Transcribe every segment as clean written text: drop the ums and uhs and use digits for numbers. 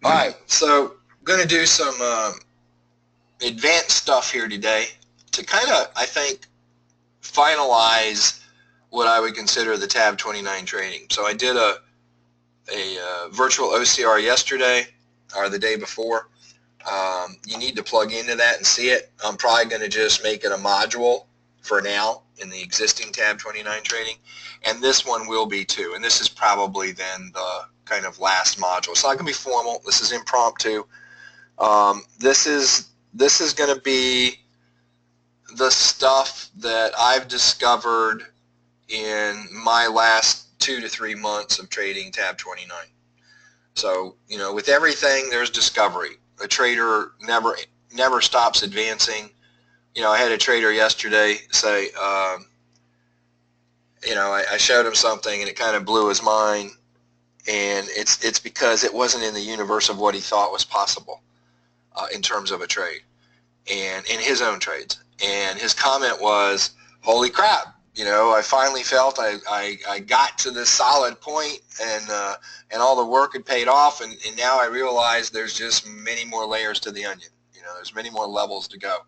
Alright, so I'm going to do some advanced stuff here today to kind of, I think, finalize what I would consider the TAB29 trading. So I did a virtual OCR yesterday, or the day before. You need to plug into that and see it. I'm probably going to just make it a module for now in the existing TAB29 trading, and this one will be too. And this is probably then the kind of last module. It's not going to be formal. This is impromptu. This is going to be the stuff that I've discovered in my last 2 to 3 months of trading TAB29. So, you know, with everything, there's discovery. A trader never stops advancing. You know, I had a trader yesterday say, you know, I showed him something and it kind of blew his mind, and it's because it wasn't in the universe of what he thought was possible in terms of a trade and in his own trades. And his comment was, holy crap, you know, I finally felt I got to this solid point, and all the work had paid off, and now I realize there's just many more layers to the onion. You know, there's many more levels to go.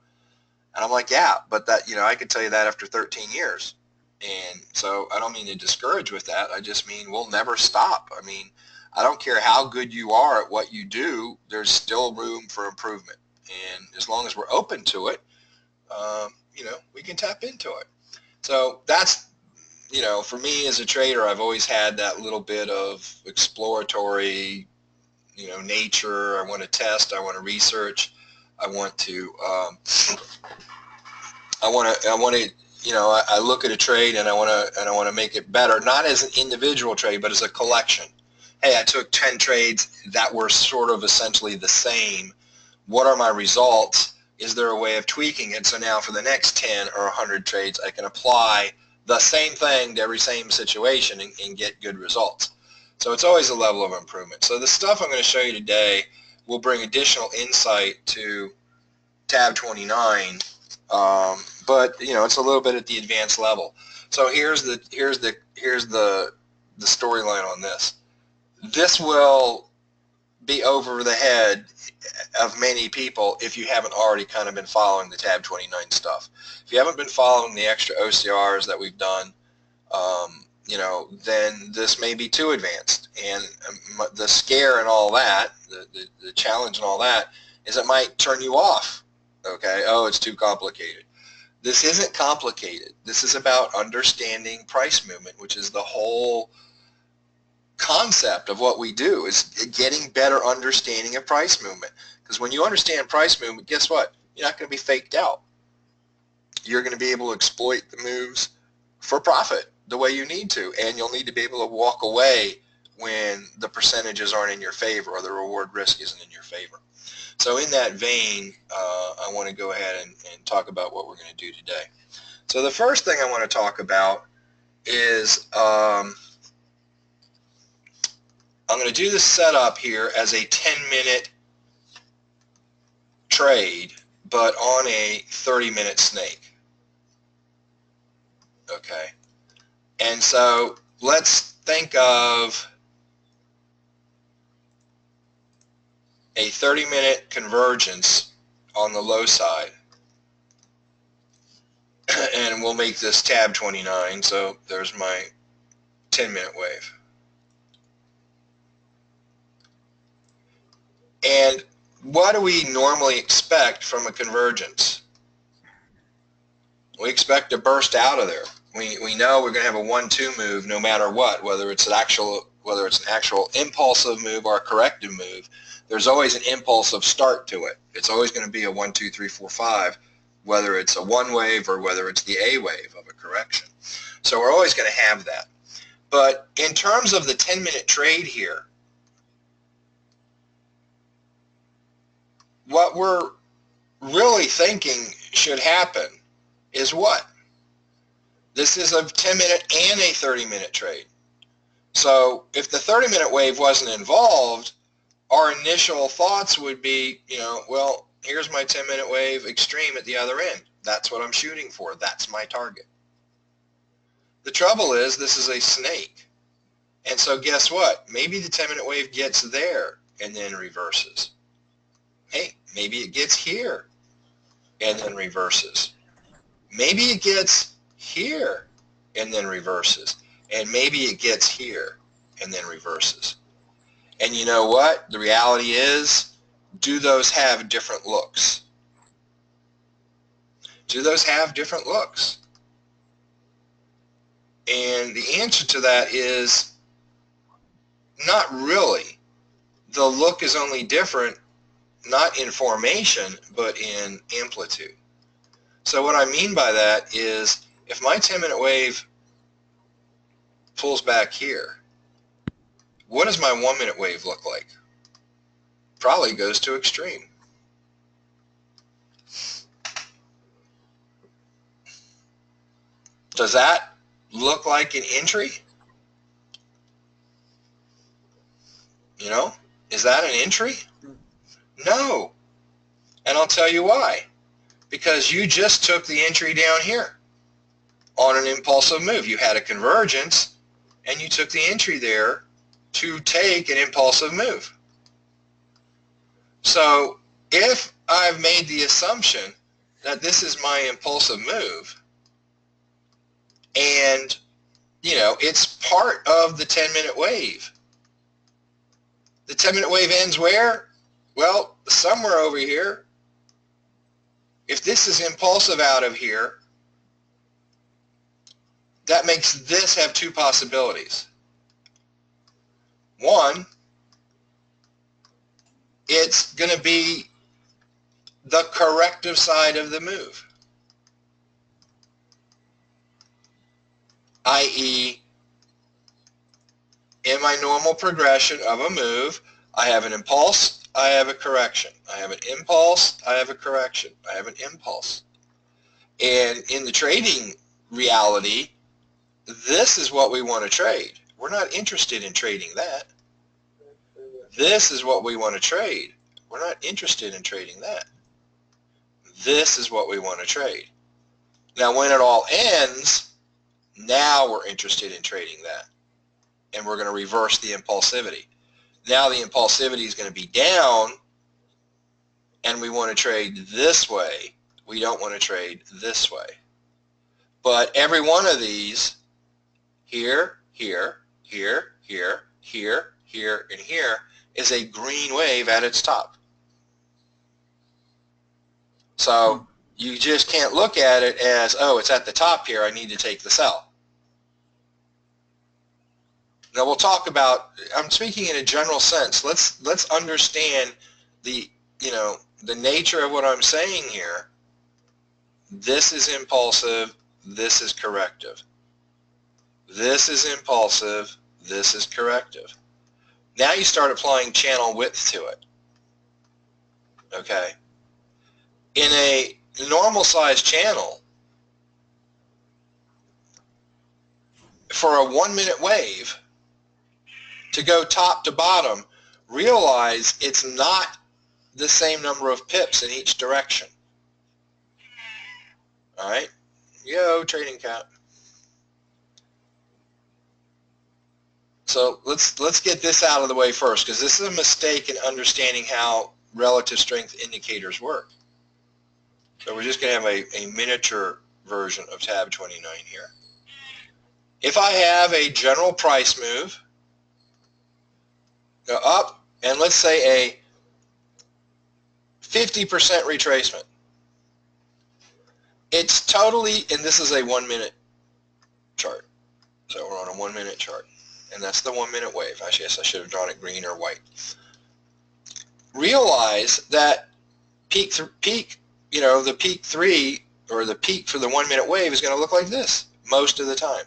And I'm like, yeah, but that, you know, I could tell you that after 13 years. And so I don't mean to discourage with that. I just mean we'll never stop. I mean, I don't care how good you are at what you do, there's still room for improvement. And as long as we're open to it, you know, we can tap into it. So that's, you know, for me as a trader, I've always had that little bit of exploratory, you know, nature. I want to test, I want to research, I want to, you know, I look at a trade and I want to make it better, not as an individual trade, but as a collection. Hey, I took 10 trades that were sort of essentially the same. What are my results? Is there a way of tweaking it so now for the next 10 or 100 trades I can apply the same thing to every same situation and get good results? So it's always a level of improvement. So the stuff I'm going to show you today will bring additional insight to TAB29, but you know, it's a little bit at the advanced level. So here's the storyline on this. This will be over the head of many people if you haven't already kind of been following the TAB29 stuff. If you haven't been following the extra OCRs that we've done, you know, then this may be too advanced. And the scare and all that, the challenge and all that, is it might turn you off. Okay, oh, it's too complicated. This isn't complicated. This is about understanding price movement, which is the whole concept of what we do, is getting better understanding of price movement. Because when you understand price movement, guess what? You're not going to be faked out. You're going to be able to exploit the moves for profit the way you need to, and you'll need to be able to walk away when the percentages aren't in your favor or the reward risk isn't in your favor. So in that vein, I want to go ahead and talk about what we're going to do today. So the first thing I want to talk about is I'm going to do the setup here as a 10-minute trade, but on a 30-minute snake. Okay. And so let's think of a 30-minute convergence on the low side. And we'll make this TAB29, so there's my 10-minute wave. And what do we normally expect from a convergence? We expect to burst out of there. We know we're going to have a 1-2 move no matter what, whether it's an actual impulsive move or a corrective move. There's always an impulsive start to it. It's always going to be a 1, 2, 3, 4, 5, whether it's a 1 wave or whether it's the A wave of a correction. So we're always going to have that. But in terms of the 10-minute trade here, what we're really thinking should happen is what? This is a 10-minute and a 30-minute trade. So if the 30-minute wave wasn't involved, our initial thoughts would be, you know, well, here's my 10-minute wave extreme at the other end. That's what I'm shooting for. That's my target. The trouble is this is a snake. And so guess what? Maybe the 10-minute wave gets there and then reverses. Hey, maybe it gets here and then reverses. Maybe it gets here and then reverses. And maybe it gets here and then reverses. And you know what? The reality is, do those have different looks? Do those have different looks? And the answer to that is not really. The look is only different, not in formation, but in amplitude. So what I mean by that is, if my 10-minute wave pulls back here, what does my 1-minute wave look like? Probably goes to extreme. Does that look like an entry? You know, is that an entry? No. And I'll tell you why. Because you just took the entry down here on an impulsive move. You had a convergence and you took the entry there to take an impulsive move. So if I've made the assumption that this is my impulsive move and, you know, it's part of the 10-minute wave. The 10-minute wave ends where? Well, somewhere over here. If this is impulsive out of here, that makes this have two possibilities. One, it's going to be the corrective side of the move, i.e., in my normal progression of a move, I have an impulse, I have a correction. I have an impulse, I have a correction. I have an impulse. And in the trading reality, this is what we want to trade. We're not interested in trading that. This is what we want to trade. We're not interested in trading that. This is what we want to trade. Now when it all ends, now we're interested in trading that. And we're going to reverse the impulsivity. Now the impulsivity is going to be down, and we want to trade this way. We don't want to trade this way. But every one of these, here, here, here, here, here, here, and here, is a green wave at its top. So you just can't look at it as, oh, it's at the top here, I need to take the sell. Now we'll talk about, I'm speaking in a general sense. Let's understand the, you know, the nature of what I'm saying here. This is impulsive, this is corrective. This is impulsive, this is corrective. Now you start applying channel width to it. Okay? In a normal size channel, for a 1-minute wave, to go top to bottom, realize it's not the same number of pips in each direction. All right? Yo, trading cap. So let's get this out of the way first, because this is a mistake in understanding how relative strength indicators work. So we're just going to have a miniature version of TAB29 here. If I have a general price move, go up, and let's say a 50% retracement. It's totally, and this is a 1-minute chart. So we're on a 1-minute chart. And that's the 1-minute wave. Actually, yes, I should have drawn it green or white. Realize that you know, the peak 3, or the peak for the 1-minute wave is going to look like this most of the time.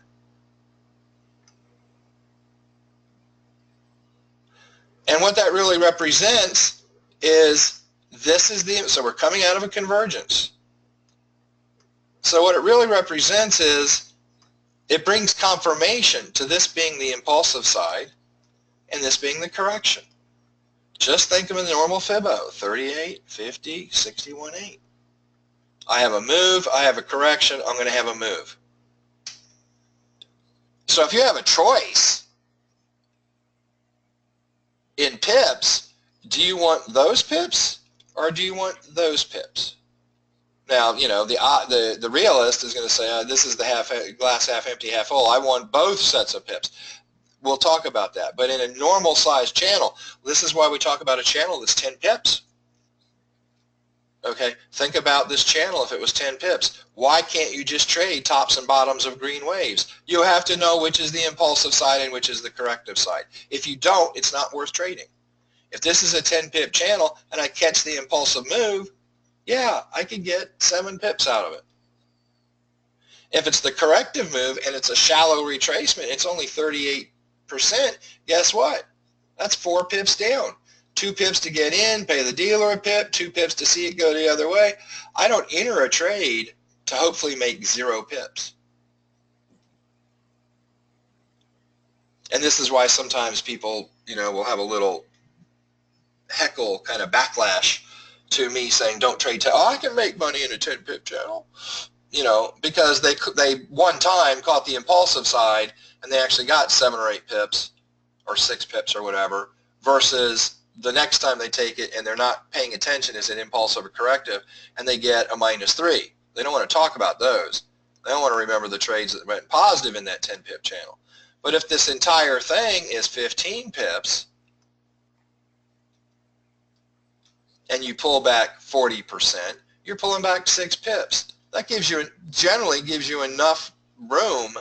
And what that really represents is this is the, so we're coming out of a convergence. So what it really represents is it brings confirmation to this being the impulsive side and this being the correction. Just think of a normal Fibbo, 38, 50, 61.8. I have a move, I have a correction, I'm going to have a move. So if you have a choice in pips, do you want those pips or do you want those pips? Now, you know, the realist is going to say, this is the glass half empty, half full. I want both sets of pips. We'll talk about that. But in a normal size channel, this is why we talk about a channel that's 10 pips. Okay, think about this channel if it was 10 pips. Why can't you just trade tops and bottoms of green waves? You have to know which is the impulsive side and which is the corrective side. If you don't, it's not worth trading. If this is a 10 pip channel and I catch the impulsive move, yeah, I could get 7 pips out of it. If it's the corrective move and it's a shallow retracement, it's only 38%, guess what? That's 4 pips down. 2 pips to get in, pay the dealer a pip, 2 pips to see it go the other way. I don't enter a trade to hopefully make 0 pips. And this is why sometimes people, you know, will have a little heckle kind of backlash to me saying don't trade, I can make money in a 10 pip channel, you know, because they one time caught the impulsive side and they actually got 7 or 8 pips or 6 pips or whatever, versus the next time they take it and they're not paying attention, is it impulsive or corrective, and they get a -3. They don't want to talk about those. They don't want to remember the trades that went positive in that 10 pip channel. But if this entire thing is 15 pips and you pull back 40%, you're pulling back 6 pips. That generally gives you enough room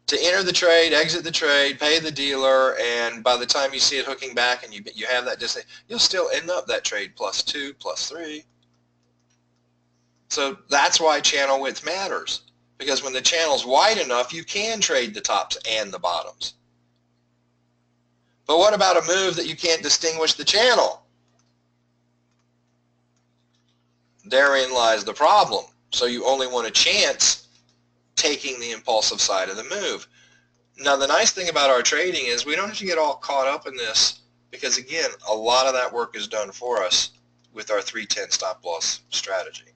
to enter the trade, exit the trade, pay the dealer, and by the time you see it hooking back and you have that distance, you'll still end up that trade +2, +3. So that's why channel width matters, because when the channel's wide enough, you can trade the tops and the bottoms. But what about a move that you can't distinguish the channel? Therein lies the problem. So you only want a chance taking the impulsive side of the move. Now the nice thing about our trading is we don't have to get all caught up in this, because again, a lot of that work is done for us with our 310 stop loss strategy.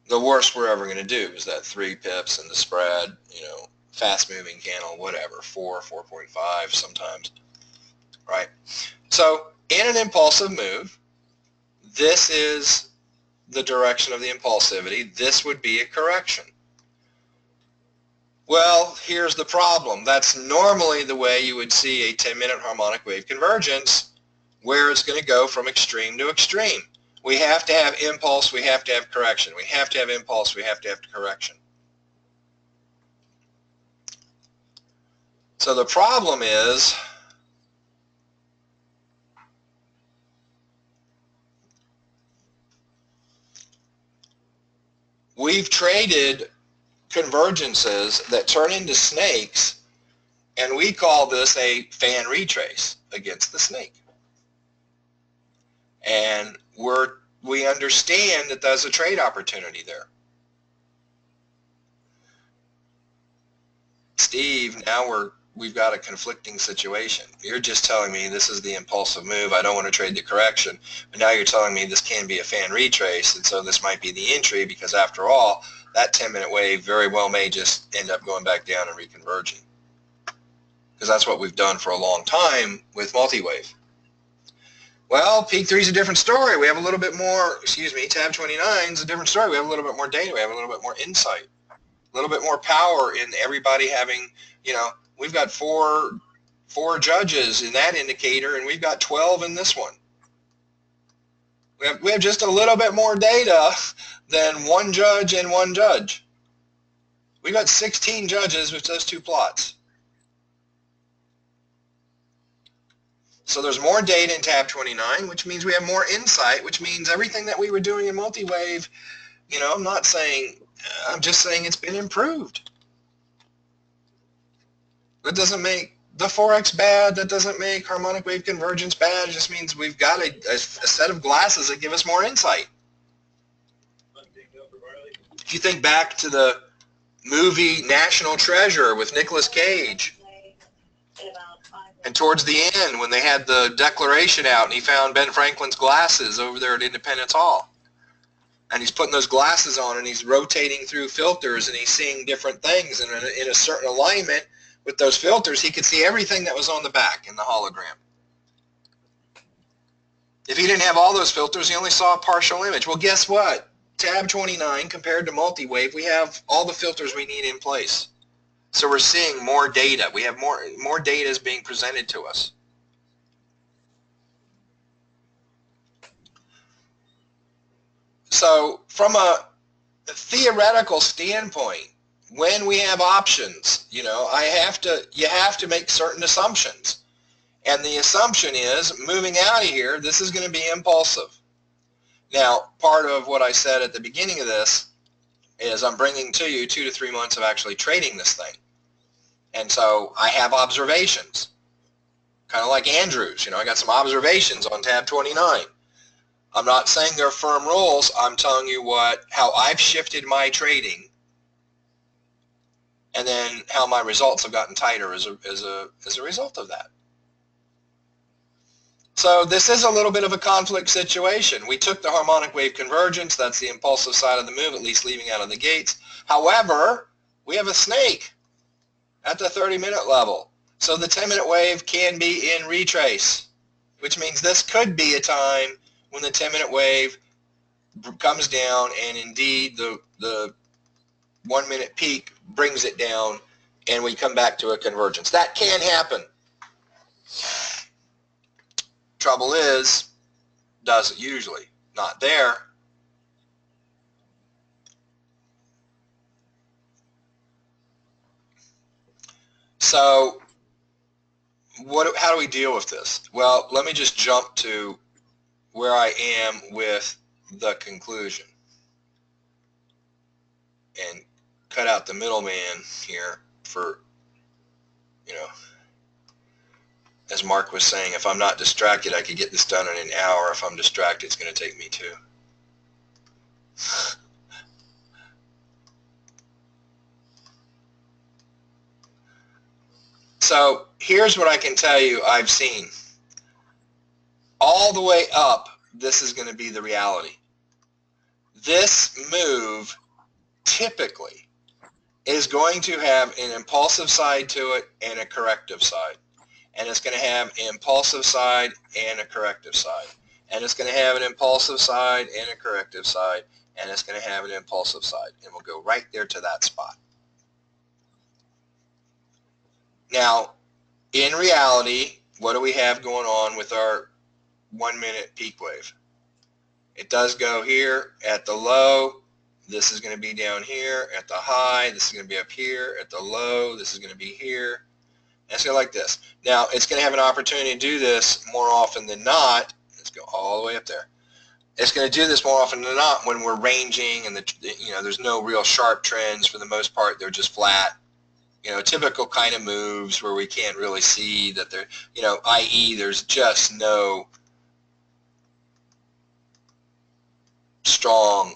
The worst we're ever going to do is that 3 pips and the spread, you know, fast moving candle, whatever, 4, 4.5 sometimes, right? So in an impulsive move, this is the direction of the impulsivity. This would be a correction. Well, here's the problem. That's normally the way you would see a 10-minute harmonic wave convergence, where it's going to go from extreme to extreme. We have to have impulse, we have to have correction. We have to have impulse, we have to have correction. So the problem is we've traded convergences that turn into snakes, and we call this a fan retrace against the snake. And we understand that there's a trade opportunity there. Steve, now we've got a conflicting situation. You're just telling me this is the impulsive move, I don't want to trade the correction, but now you're telling me this can be a fan retrace, and so this might be the entry, because after all, that 10-minute wave very well may just end up going back down and reconverging. Because that's what we've done for a long time with multi-wave. Well, peak 3 is a different story. We have a little bit more, TAB29 is a different story. We have a little bit more data. We have a little bit more insight, a little bit more power in everybody having, you know, we've got four judges in that indicator, and we've got 12 in this one. We have just a little bit more data than one judge and one judge. We've got 16 judges with those 2 plots. So there's more data in TAB29, which means we have more insight, which means everything that we were doing in multi-wave, you know, I'm just saying it's been improved. That doesn't make the Forex bad. That doesn't make harmonic wave convergence bad. It just means we've got a set of glasses that give us more insight. If you think back to the movie National Treasure with Nicolas Cage, and towards the end when they had the declaration out and he found Ben Franklin's glasses over there at Independence Hall, and he's putting those glasses on and he's rotating through filters and he's seeing different things, and in a certain alignment with those filters, he could see everything that was on the back in the hologram. If he didn't have all those filters, he only saw a partial image. Well, guess what? Tab 29 compared to multi-wave, we have all the filters we need in place. So we're seeing more data. We have more data is being presented to us. So from a theoretical standpoint, when we have options, you have to make certain assumptions. And the assumption is, moving out of here, this is going to be impulsive. Now, part of what I said at the beginning of this is I'm bringing to you 2 to 3 months of actually trading this thing. And so I have observations, kind of like Andrew's. I got some observations on tab 29. I'm not saying they're firm rules. I'm telling you how I've shifted my trading, and then how my results have gotten tighter as a result of that. So this is a little bit of a conflict situation. We took the harmonic wave convergence. That's the impulsive side of the move, at least leaving out of the gates. However, we have a snake at the 30-minute level. So the 10-minute wave can be in retrace, which means this could be a time when the 10-minute wave comes down, and indeed the 1-minute peak brings it down, and we come back to a convergence. That can happen. Trouble is, does it usually? Not there. So how do we deal with this? Well, let me just jump to where I am with the conclusion and cut out the middleman here for, as Mark was saying, if I'm not distracted, I could get this done in an hour. If I'm distracted, it's going to take me 2. So here's what I can tell you I've seen. All the way up, this is going to be the reality. This move typically is going to have an impulsive side to it and a corrective side. And it's going to have an impulsive side and a corrective side. And it's going to have an impulsive side and a corrective side. And it's going to have an impulsive side. And we'll go right there to that spot. Now, in reality, what do we have going on with our 1-minute peak wave? It does go here at the low. This is going to be down here at the high. This is going to be up here at the low. This is going to be here. And it's going to like this. Now, it's going to have an opportunity to do this more often than not. Let's go all the way up there. It's going to do this more often than not when we're ranging and there's no real sharp trends. For the most part, they're just flat. Typical kind of moves where we can't really see that they're, i.e. there's just no strong,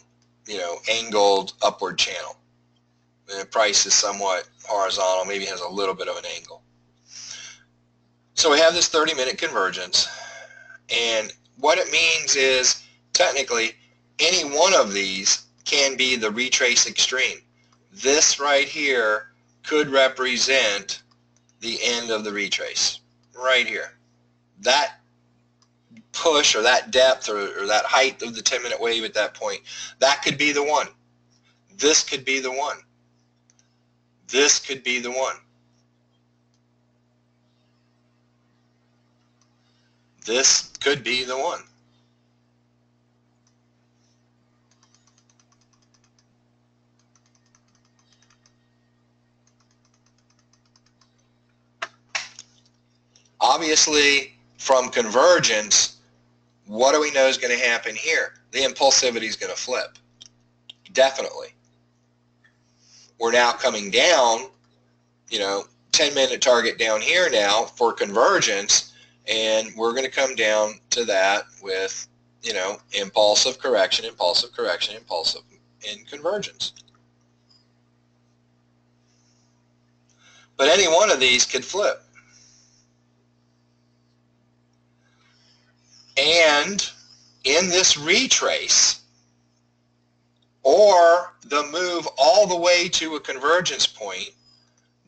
angled upward channel. And the price is somewhat horizontal, maybe has a little bit of an angle. So we have this 30-minute convergence, and what it means is technically any one of these can be the retrace extreme. This right here could represent the end of the retrace, right here. That push or that depth or that height of the 10-minute wave at that point, that could be the one. This could be the one. This could be the one. This could be the one. Obviously, from convergence, what do we know is going to happen here? The impulsivity is going to flip. Definitely. We're now coming down, 10-minute target down here now for convergence, and we're going to come down to that with, impulsive correction, impulsive correction, impulsive in convergence. But any one of these could flip. And in this retrace, or the move all the way to a convergence point,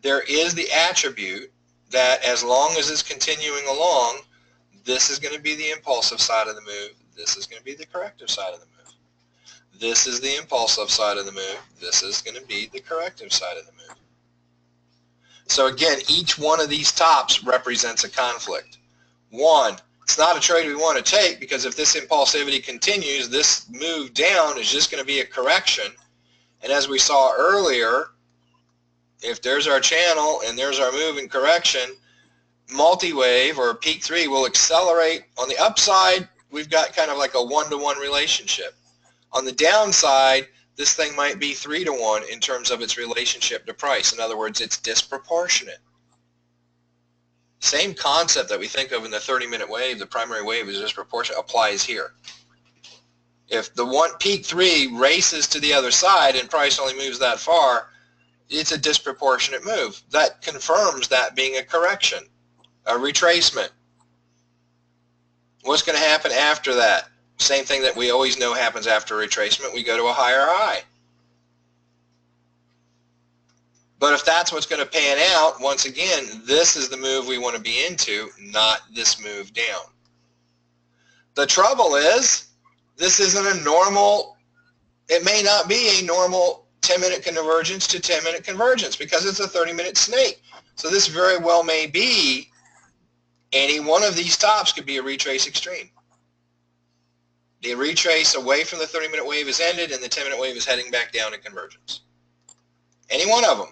there is the attribute that as long as it's continuing along, this is going to be the impulsive side of the move. This is going to be the corrective side of the move. This is the impulsive side of the move. This is going to be the corrective side of the move. So again, each one of these tops represents a conflict. One, it's not a trade we want to take because if this impulsivity continues, this move down is just going to be a correction. And as we saw earlier, if there's our channel and there's our move in correction, multi-wave or peak 3 will accelerate. On the upside, we've got kind of like a 1-to-1 relationship. On the downside, this thing might be 3-to-1 in terms of its relationship to price. In other words, it's disproportionate. Same concept that we think of in the 30-minute wave, the primary wave is disproportionate, applies here. If the peak 3 races to the other side and price only moves that far, it's a disproportionate move. That confirms that being a correction, a retracement. What's going to happen after that? Same thing that we always know happens after a retracement. We go to a higher high. But if that's what's going to pan out, once again, this is the move we want to be into, not this move down. The trouble is, this isn't a normal, it may not be a normal 10-minute convergence to 10-minute convergence because it's a 30-minute snake. So this very well may be any one of these tops could be a retrace extreme. The retrace away from the 30-minute wave is ended and the 10-minute wave is heading back down to convergence. Any one of them.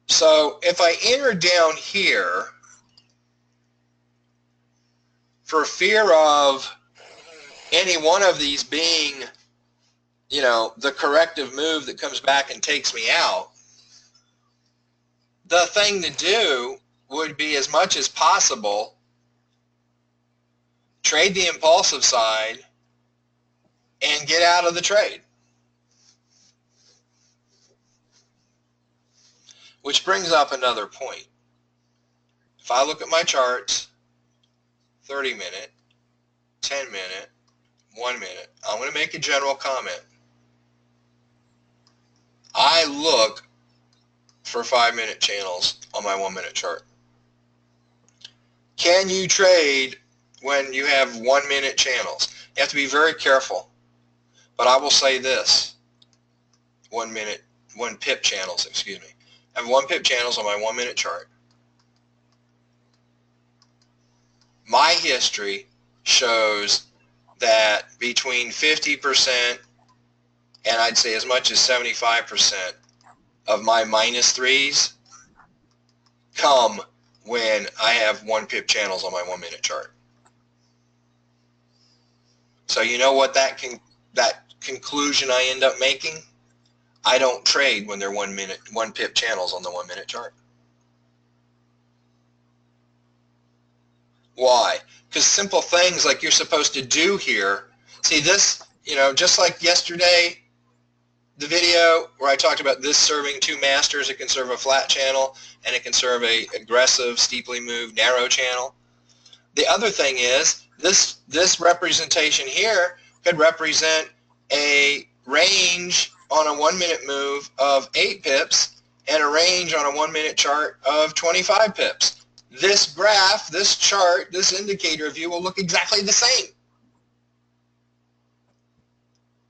So if I enter down here, for fear of any one of these being, you know, the corrective move that comes back and takes me out, the thing to do would be, as much as possible, trade the impulsive side and get out of the trade. Which brings up another point. If I look at my charts, 30-minute, 10-minute, 1 minute, I'm going to make a general comment. I look for 5-minute channels on my 1-minute chart. Can you trade when you have 1-minute channels? You have to be very careful. But I will say this, 1 pip channels, excuse me. I have 1 pip channels on my 1-minute chart. My history shows that between 50% and I'd say as much as 75% of my -3s come when I have 1 pip channels on my 1-minute chart. So you know what that conclusion I end up making? I don't trade when they're 1 pip channels on the 1-minute chart. Why? Because simple things like you're supposed to do here. See this, you know, just like yesterday, the video where I talked about this serving 2 masters, it can serve a flat channel and it can serve a aggressive, steeply moved, narrow channel. The other thing is this representation here could represent a range on a 1-minute move of 8 pips and a range on a 1-minute chart of 25 pips. This graph, this chart, this indicator view will look exactly the same.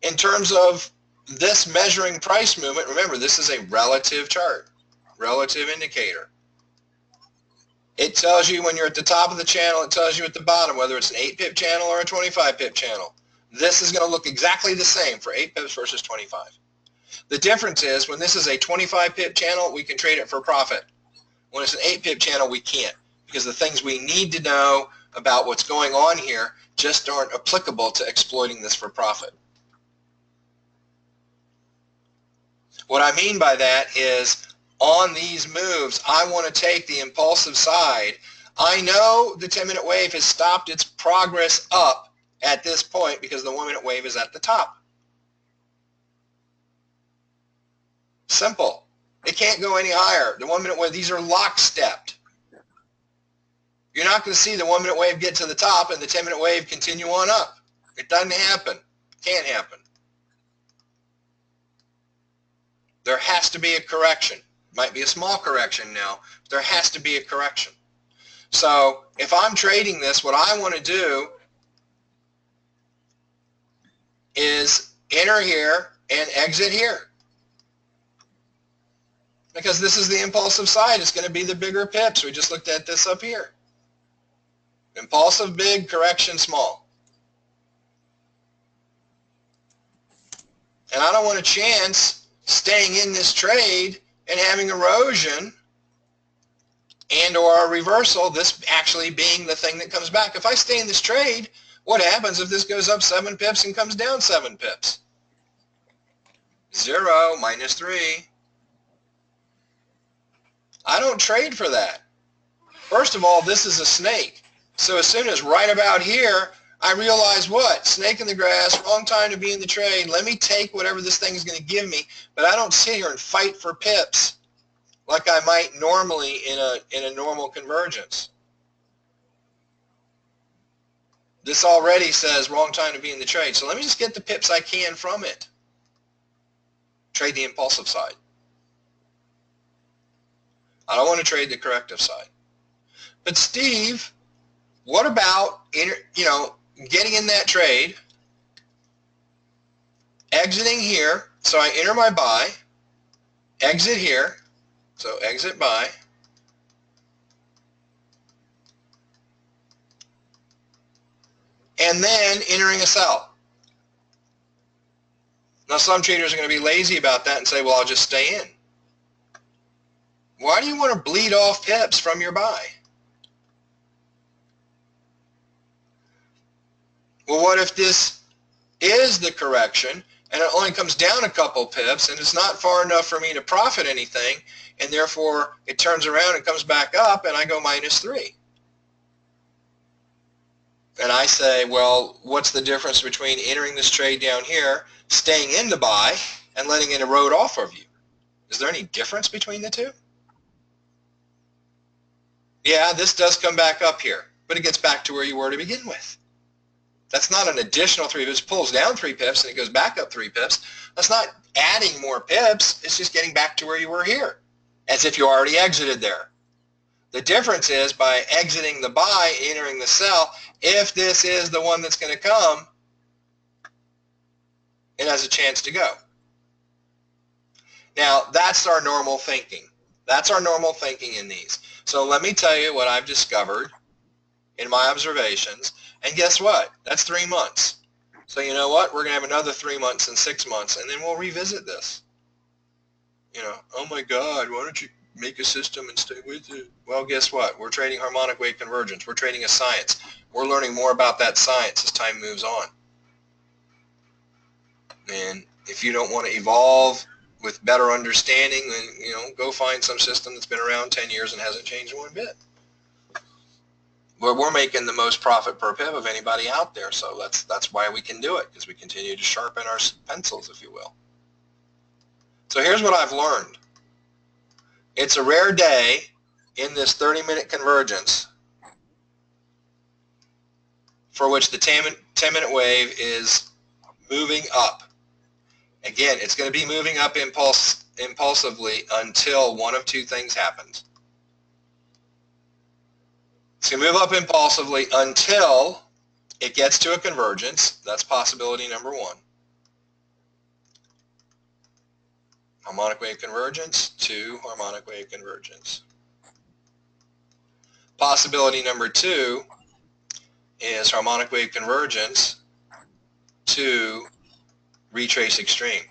In terms of this measuring price movement, remember this is a relative chart, relative indicator. It tells you when you're at the top of the channel, it tells you at the bottom whether it's an 8 pip channel or a 25 pip channel. This is going to look exactly the same for 8 pips versus 25. The difference is when this is a 25 pip channel, we can trade it for profit. When it's an 8 pip channel, we can't, because the things we need to know about what's going on here just aren't applicable to exploiting this for profit. What I mean by that is on these moves, I want to take the impulsive side. I know the 10-minute wave has stopped its progress up at this point because the 1-minute wave is at the top. Simple. It can't go any higher. The 1 minute wave, these are lockstepped. You're not going to see the 1 minute wave get to the top and the 10 minute wave continue on up. It doesn't happen. Can't happen. There has to be a correction. Might be a small correction now, but there has to be a correction. So if I'm trading this, what I want to do is enter here and exit here. Because this is the impulsive side. It's going to be the bigger pips. We just looked at this up here. Impulsive big, correction small. And I don't want a chance staying in this trade and having erosion and or a reversal, this actually being the thing that comes back. If I stay in this trade, what happens if this goes up 7 pips and comes down 7 pips? 0, -3. I don't trade for that. First of all, this is a snake. So as soon as right about here, I realize what? Snake in the grass, wrong time to be in the trade. Let me take whatever this thing is going to give me, but I don't sit here and fight for pips like I might normally in a normal convergence. This already says wrong time to be in the trade. So let me just get the pips I can from it. Trade the impulsive side. I don't want to trade the corrective side. But Steve, what about getting in that trade, exiting here, so I enter my buy, exit here, so exit buy, and then entering a sell. Now some traders are going to be lazy about that and say, well, I'll just stay in. Why do you want to bleed off pips from your buy? Well, what if this is the correction and it only comes down a couple pips and it's not far enough for me to profit anything, and therefore it turns around and comes back up and I go -3? And I say, well, what's the difference between entering this trade down here, staying in the buy, and letting it erode off of you? Is there any difference between the two? Yeah, this does come back up here, but it gets back to where you were to begin with. That's not an additional 3 pips. It pulls down 3 pips and it goes back up 3 pips. That's not adding more pips. It's just getting back to where you were here, as if you already exited there. The difference is by exiting the buy, entering the sell, if this is the one that's going to come, it has a chance to go. Now, that's our normal thinking. That's our normal thinking in these. So let me tell you what I've discovered in my observations. And guess what? That's 3 months. So you know what? We're going to have another 3 months and 6 months, and then we'll revisit this. Oh my God, why don't you make a system and stay with it? Well, guess what? We're trading harmonic wave convergence. We're trading a science. We're learning more about that science as time moves on. And if you don't want to evolve with better understanding, then, go find some system that's been around 10 years and hasn't changed one bit. But we're making the most profit per pip of anybody out there, so that's why we can do it, because we continue to sharpen our pencils, if you will. So here's what I've learned. It's a rare day in this 30-minute convergence for which the 10-minute wave is moving up. Again, it's going to be moving up impulsively until one of two things happens. It's going to move up impulsively until it gets to a convergence. That's possibility number 1. Harmonic wave convergence to harmonic wave convergence. Possibility number 2 is harmonic wave convergence to retrace extreme.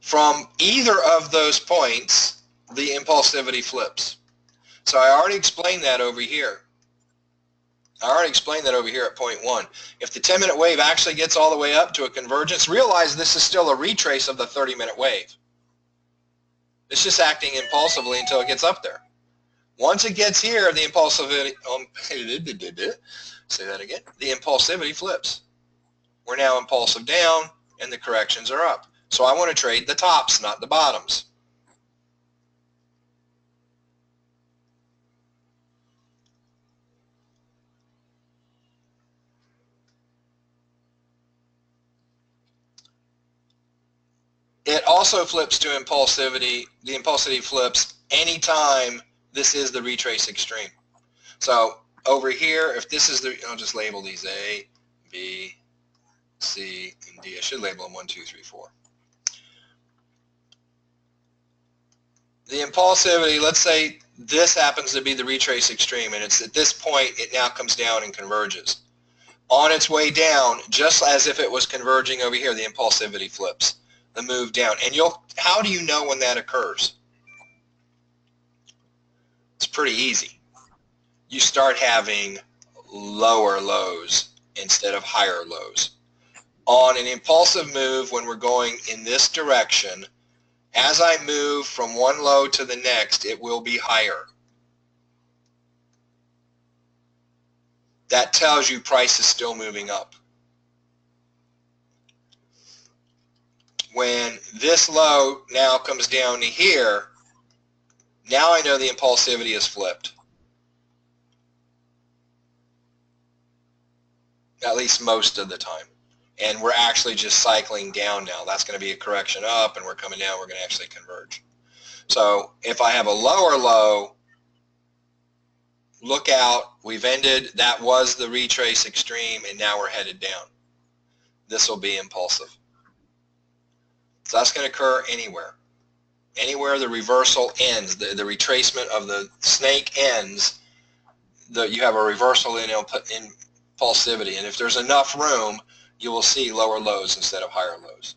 From either of those points, the impulsivity flips. So I already explained that over here. I already explained that over here at point 1. If the 10-minute wave actually gets all the way up to a convergence, realize this is still a retrace of the 30-minute wave. It's just acting impulsively until it gets up there. Once it gets here, the impulsivity, say that again, the impulsivity flips. we're now impulsive down, and the corrections are up. So I want to trade the tops, not the bottoms. It also flips to impulsivity. The impulsivity flips anytime this is the retrace extreme. So over here, if this is the, I'll just label these A, B, C, and D. I should label them 1, 2, 3, 4. The impulsivity, let's say this happens to be the retrace extreme, and it's at this point it now comes down and converges. On its way down, just as if it was converging over here, the impulsivity flips, the move down. And how do you know when that occurs? It's pretty easy. You start having lower lows instead of higher lows. On an impulsive move, when we're going in this direction, as I move from one low to the next, it will be higher. That tells you price is still moving up. When this low now comes down to here, now I know the impulsivity is flipped. At least most of the time. And we're actually just cycling down now. That's going to be a correction up, and we're coming down. We're going to actually converge. So if I have a lower low, look out. We've ended. That was the retrace extreme, and now we're headed down. This will be impulsive. So that's going to occur anywhere. Anywhere the reversal ends, the retracement of the snake ends, you have a reversal in impulsivity. And if there's enough room, you will see lower lows instead of higher lows.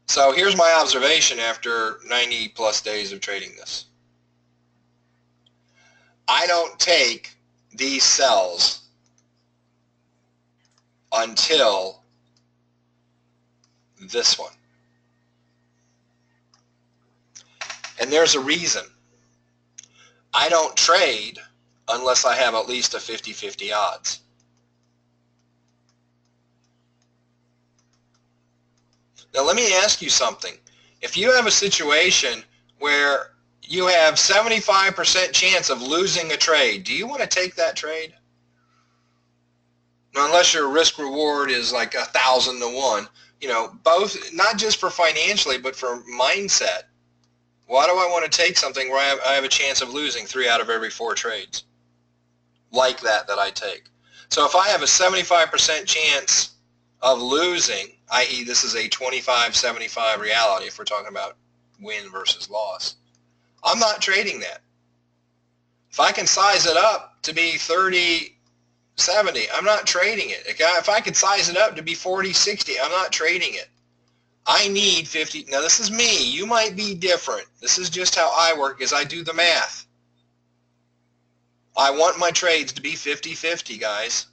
So here's my observation after 90 plus days of trading this. I don't take these sells until this one. And there's a reason. I don't trade unless I have at least a 50-50 odds. Now let me ask you something. If you have a situation where you have 75% chance of losing a trade, do you want to take that trade? Now, unless your risk reward is like 1,000 to 1, you know, both, not just for financially, but for mindset. Why do I want to take something where I have a chance of losing 3 out of every 4 trades? Like that I take. So if I have a 75% chance of losing, i.e. this is a 25-75 reality if we're talking about win versus loss, I'm not trading that. If I can size it up to be 30-70, I'm not trading it. If I could size it up to be 40-60, I'm not trading it. I need 50. Now this is me. You might be different. This is just how I work, is I do the math. I want my trades to be 50-50, guys,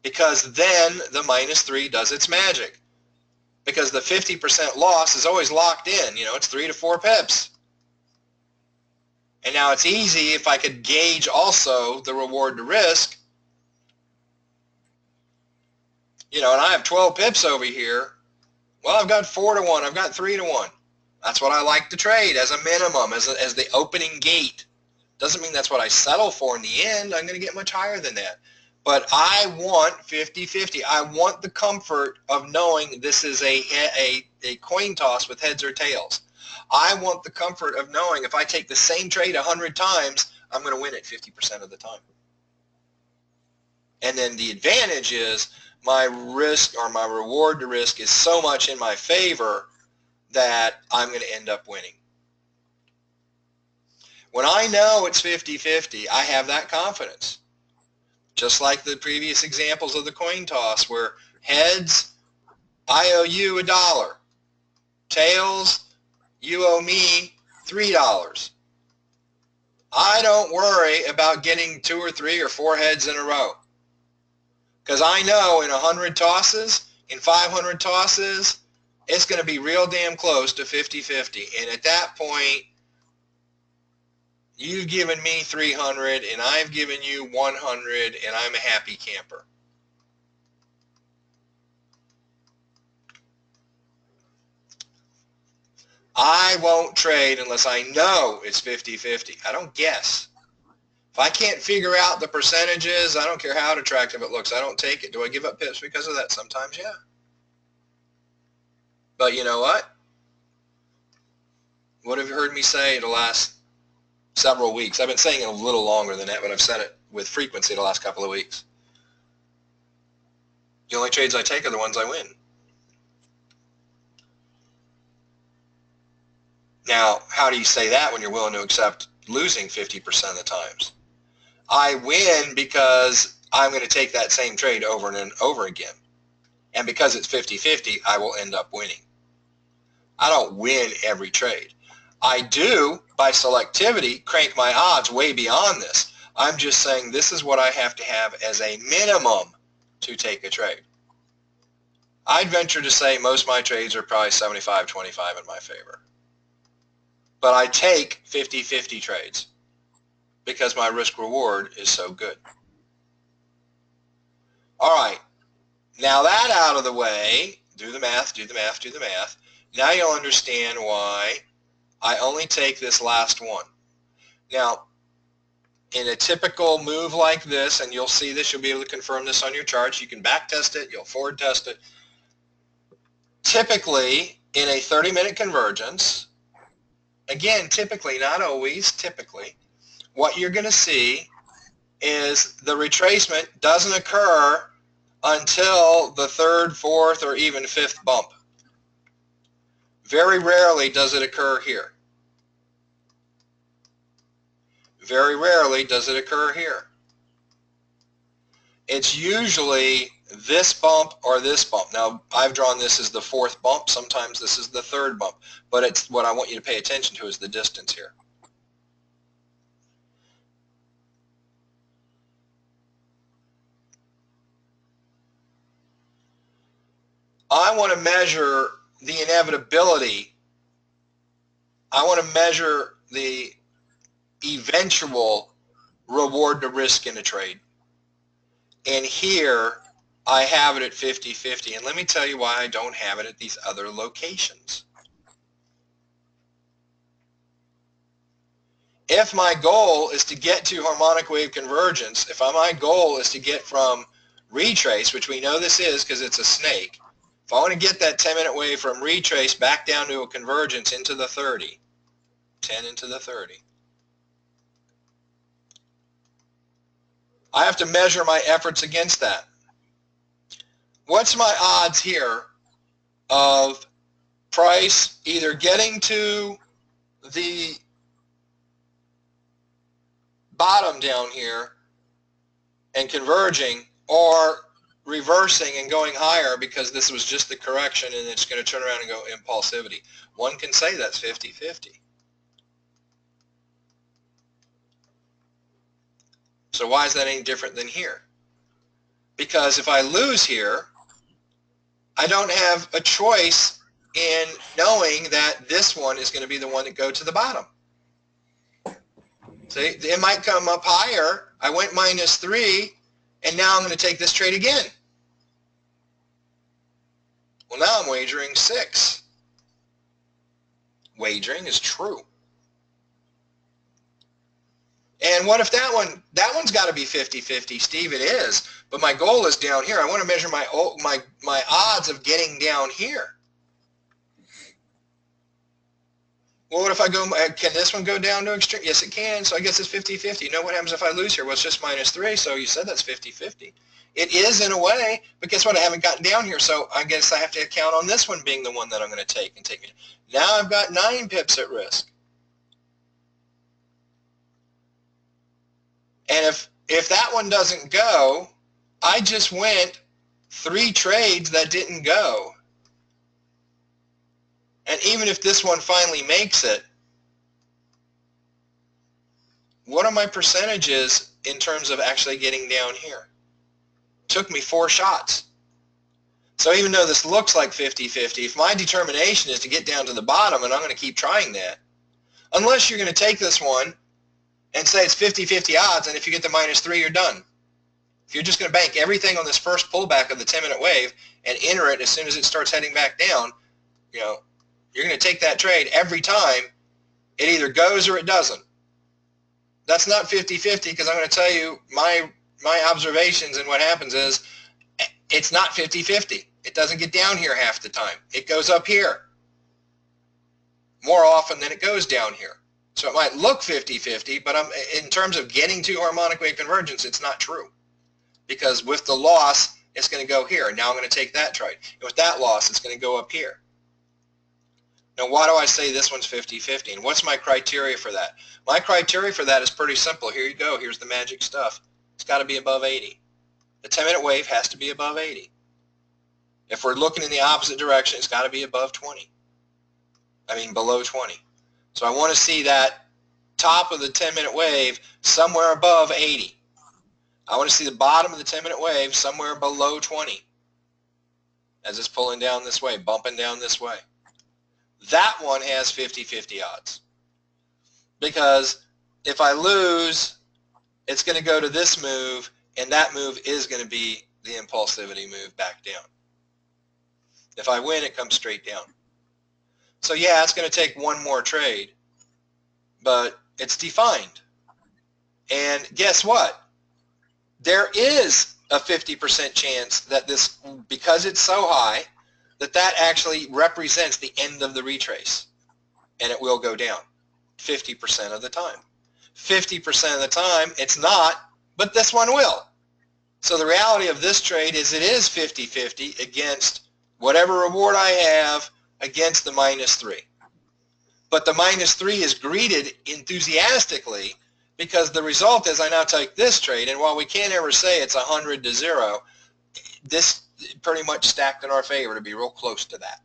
because then the -3 does its magic. Because the 50% loss is always locked in. You know, it's 3 to 4 pips. And now it's easy if I could gauge also the reward to risk. You know, and I have 12 pips over here. Well, I've got 4 to 1. I've got 3 to 1. That's what I like to trade as a minimum, as the opening gate. Doesn't mean that's what I settle for in the end. I'm going to get much higher than that. But I want 50-50. I want the comfort of knowing this is a coin toss with heads or tails. I want the comfort of knowing if I take the same trade 100 times, I'm going to win it 50% of the time. And then the advantage is my risk or my reward to risk is so much in my favor that I'm going to end up winning. When I know it's 50-50, I have that confidence. Just like the previous examples of the coin toss where heads, I owe you $1. Tails, you owe me $3. I don't worry about getting 2 or 3 or 4 heads in a row. Because I know in 100 tosses, in 500 tosses, it's going to be real damn close to 50-50. And at that point, You've given me 300 and I've given you 100 and I'm a happy camper. I won't trade unless I know it's 50-50. I don't guess. If I can't figure out the percentages, I don't care how attractive it looks. I don't take it. Do I give up pips because of that? Sometimes, yeah. But you know what? What have you heard me say the last several weeks? I've been saying it a little longer than that, but I've said it with frequency the last couple of weeks. The only trades I take are the ones I win. Now, how do you say that when you're willing to accept losing 50% of the times? I win because I'm going to take that same trade over and over again. And because it's 50-50, I will end up winning. I don't win every trade. I do, by selectivity, crank my odds way beyond this. I'm just saying this is what I have to have as a minimum to take a trade. I'd venture to say most of my trades are probably 75-25 in my favor. But I take 50-50 trades because my risk reward is so good. All right, now that out of the way, do the math, do the math, do the math. Now you'll understand why I only take this last one. Now, in a typical move like this, and you'll see this, you'll be able to confirm this on your charts. You can back test it, you'll forward test it. Typically, in a 30-minute convergence, again, typically, not always, typically, what you're going to see is the retracement doesn't occur until the third, fourth, or even fifth bump. Very rarely does it occur here. Very rarely does it occur here. It's usually this bump or this bump. Now, I've drawn this as the fourth bump. Sometimes this is the third bump. But it's what I want you to pay attention to is the distance here. I want to measure the inevitability. I want to measure the eventual reward to risk in a trade. And here I have it at 50-50. And let me tell you why I don't have it at these other locations. If my goal is to get to harmonic wave convergence, if my goal is to get from retrace, which we know this is because it's a snake, if I want to get that 10-minute wave from retrace back down to a convergence into the 30, 10 into the 30, I have to measure my efforts against that. What's my odds here of price either getting to the bottom down here and converging or reversing and going higher because this was just the correction and it's going to turn around and go impulsivity? One can say that's 50-50. So why is that any different than here? Because if I lose here, I don't have a choice in knowing that this one is going to be the one that go to the bottom. See, it might come up higher. I went -3, and now I'm going to take this trade again. Well, now I'm wagering 6. Wagering is true. And what if that one's got to be 50-50, Steve? It is, but my goal is down here. I want to measure my odds of getting down here. Well, what if I go, can this one go down to extreme? Yes, it can, so I guess it's 50-50. You know what happens if I lose here? Well, it's just -3, so you said that's 50-50. It is in a way, but guess what? I haven't gotten down here, so I guess I have to count on this one being the one that I'm going to take and take me. Now I've got 9 pips at risk. And if that one doesn't go, I just went 3 trades that didn't go. And even if this one finally makes it, what are my percentages in terms of actually getting down here? It took me 4 shots. So even though this looks like 50-50, if my determination is to get down to the bottom, and I'm going to keep trying that, unless you're going to take this one and say it's 50-50 odds, and if you get the -3, you're done. If you're just going to bank everything on this first pullback of the 10-minute wave and enter it as soon as it starts heading back down, you know, you're going to take that trade every time. It either goes or it doesn't. That's not 50-50, because I'm going to tell you my observations, and what happens is it's not 50-50. It doesn't get down here half the time. It goes up here more often than it goes down here. So it might look 50-50, but in terms of getting to harmonic wave convergence, it's not true. Because with the loss, it's going to go here. Now I'm going to take that trade. And with that loss, it's going to go up here. Now, why do I say this one's 50-50? And what's my criteria for that? My criteria for that is pretty simple. Here you go. Here's the magic stuff. It's got to be above 80. The 10-minute wave has to be above 80. If we're looking in the opposite direction, it's got to be above 20. I mean, below 20. So I want to see that top of the 10-minute wave somewhere above 80. I want to see the bottom of the 10-minute wave somewhere below 20 as it's pulling down this way, bumping down this way. That one has 50-50 odds. Because if I lose, it's going to go to this move, and that move is going to be the impulsivity move back down. If I win, it comes straight down. So yeah, it's going to take one more trade, but it's defined. And guess what? There is a 50% chance that this, because it's so high, that actually represents the end of the retrace, and it will go down 50% of the time. 50% of the time, it's not, but this one will. So the reality of this trade is it is 50-50 against whatever reward I have against the -3. But the -3 is greeted enthusiastically, because the result is I now take this trade, and while we can't ever say it's 100-0, this pretty much stacked in our favor to be real close to that.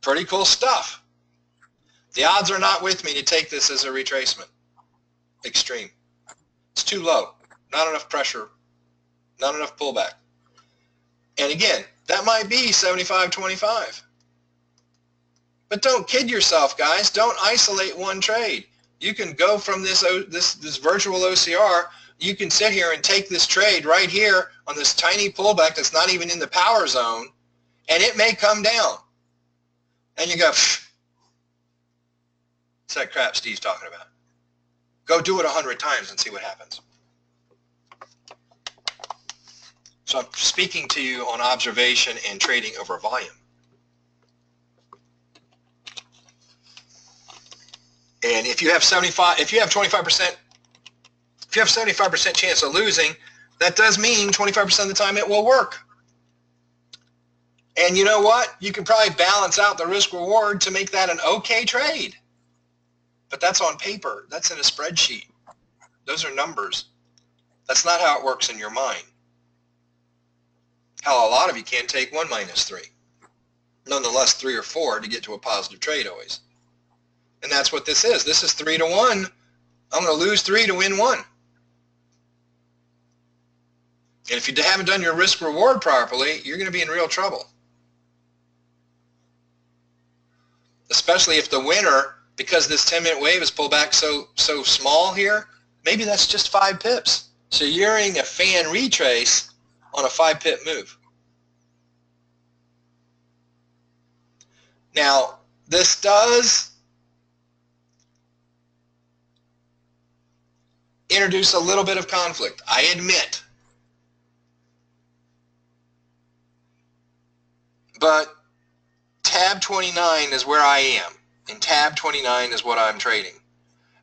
Pretty cool stuff. The odds are not with me to take this as a retracement. Extreme. It's too low. Not enough pressure. Not enough pullback. And again, that might be 75-25. But don't kid yourself, guys. Don't isolate one trade. You can go from this virtual OCR, you can sit here and take this trade right here on this tiny pullback that's not even in the power zone, and it may come down. And you go, it's that crap Steve's talking about. Go do it 100 times and see what happens. So I'm speaking to you on observation and trading over volume. And if you have 75%, if you have 75% chance of losing, that does mean 25% of the time it will work. And you know what? You can probably balance out the risk reward to make that an okay trade. But that's on paper. That's in a spreadsheet. Those are numbers. That's not how it works in your mind. Hell, a lot of you can't take one -3. Nonetheless, 3 or 4 to get to a positive trade always. And that's what this is. This is 3 to 1. I'm going to lose 3 to win 1. And if you haven't done your risk reward properly, you're going to be in real trouble. Especially if the winner, because this 10-minute wave is pulled back so small here, maybe that's just 5 pips. So you're in a fan retrace on a 5-pip move. Now, this does introduce a little bit of conflict, I admit. But TAB29 is where I am, and TAB29 is what I'm trading.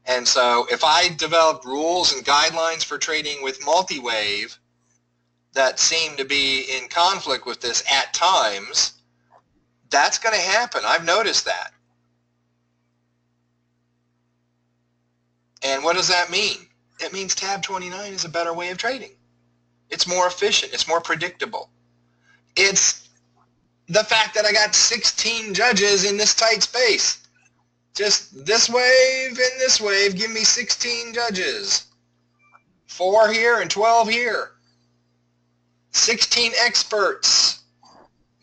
And so if I developed rules and guidelines for trading with multi-wave that seem to be in conflict with this at times, that's going to happen. I've noticed that. And what does that mean? It means TAB29 is a better way of trading. It's more efficient. It's more predictable. It's the fact that I got 16 judges in this tight space. Just this wave and this wave, give me 16 judges. 4 here and 12 here. 16 experts.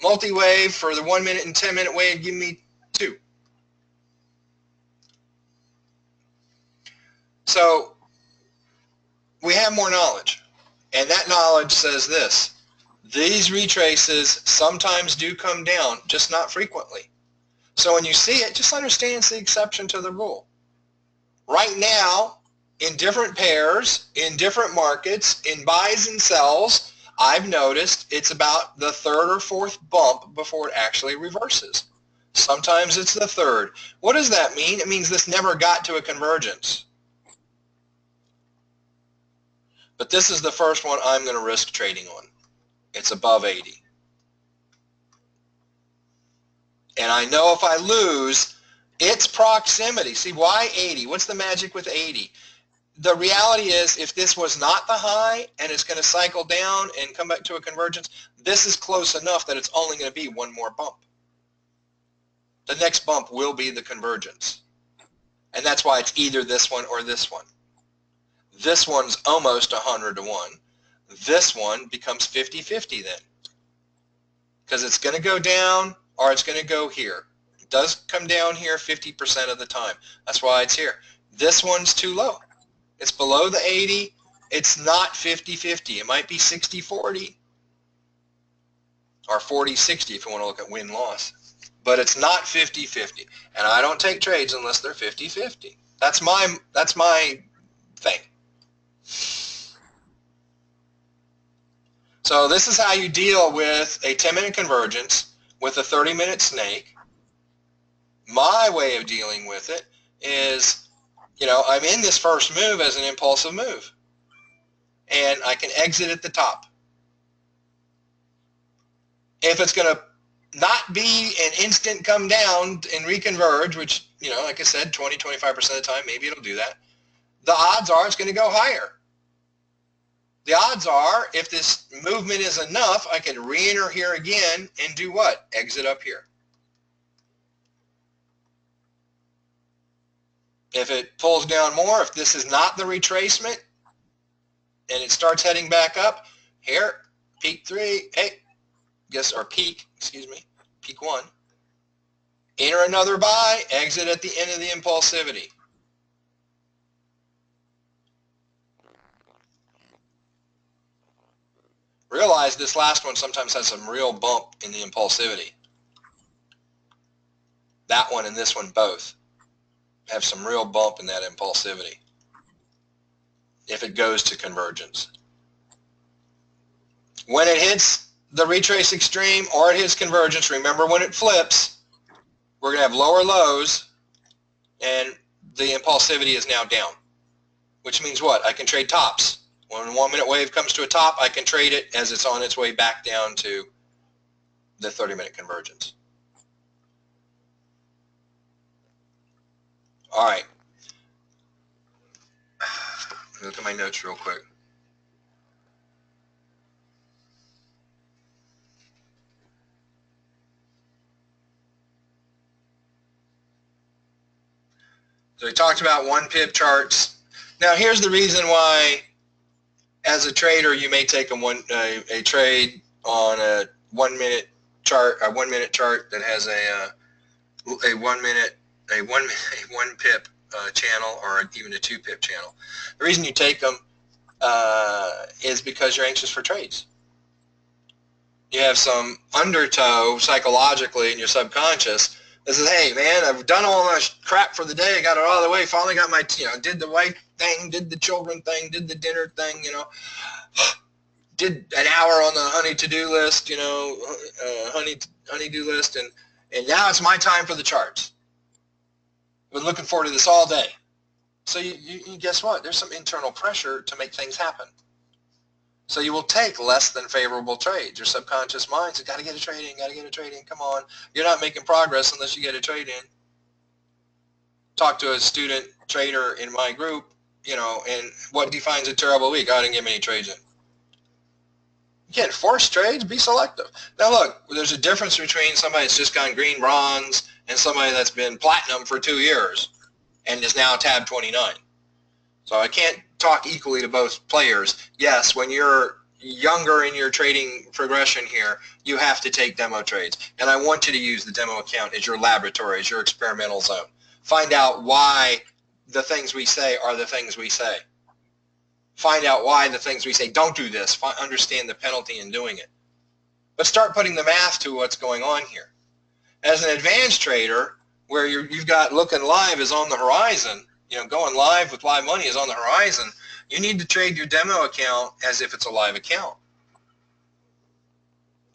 Multi-wave for the 1 minute and 10-minute wave, give me 2. So we have more knowledge, and that knowledge says this: these retraces sometimes do come down, just not frequently. So when you see it, just understand it's the exception to the rule. Right now, in different pairs, in different markets, in buys and sells, I've noticed it's about the 3rd or 4th bump before it actually reverses. Sometimes it's the 3rd. What does that mean? It means this never got to a convergence. But this is the first one I'm going to risk trading on. It's above 80. And I know if I lose, its proximity. See, why 80? What's the magic with 80? The reality is, if this was not the high and it's going to cycle down and come back to a convergence, this is close enough that it's only going to be one more bump. The next bump will be the convergence. And that's why it's either this one or this one. This one's almost 100 to 1. This one becomes 50-50 then. Because it's going to go down or it's going to go here. It does come down here 50% of the time. That's why it's here. This one's too low. It's below the 80. It's not 50-50. It might be 60-40 or 40-60 if you want to look at win-loss. But it's not 50-50. And I don't take trades unless they're 50-50. That's my thing. So this is how you deal with a 10-minute convergence with a 30-minute snake. My way of dealing with it is, I'm in this first move as an impulsive move, and I can exit at the top. If it's going to not be an instant come down and reconverge, which, like I said, 20-25% of the time, maybe it'll do that, the odds are it's going to go higher. The odds are, if this movement is enough, I could re-enter here again and do what? Exit up here. If it pulls down more, if this is not the retracement, and it starts heading back up, here, peak 3, peak 1. Enter another buy, exit at the end of the impulsivity. Realize this last one sometimes has some real bump in the impulsivity. That one and this one both have some real bump in that impulsivity if it goes to convergence. When it hits the retrace extreme or it hits convergence, remember when it flips, we're going to have lower lows and the impulsivity is now down, which means what? I can trade tops. When a 1 minute wave comes to a top, I can trade it as it's on its way back down to the 30-minute convergence. All right. Look at my notes real quick. So we talked about 1 pip charts. Now here's the reason why, as a trader, you may take a trade on a 1 minute chart, a 1 minute chart that has a 1 pip channel or even a 2 pip channel. The reason you take them is because you're anxious for trades. You have some undertow psychologically in your subconscious that says, hey man, I've done all my crap for the day, I got it all the way, finally got my, did the wife thing, did the children thing, did the dinner thing, did an hour on the honey to-do list, honey-do list, and now it's my time for the charts. I've been looking forward to this all day. So you guess what? There's some internal pressure to make things happen. So you will take less than favorable trades. Your subconscious mind says, got to get a trade in, come on. You're not making progress unless you get a trade in. Talk to a student trader in my group, and what defines a terrible week? I didn't get many trades in. You can't force trades, be selective. Now look, there's a difference between somebody that's just gone green bronze and somebody that's been platinum for 2 years and is now TAB29. So I can't talk equally to both players. Yes, when you're younger in your trading progression here, you have to take demo trades. And I want you to use the demo account as your laboratory, as your experimental zone. Find out why the things we say are the things we say. Find out why the things we say don't do this. Understand the penalty in doing it. But start putting the math to what's going on here. As an advanced trader, where you've got looking live is on the horizon, going live with live money is on the horizon, you need to trade your demo account as if it's a live account.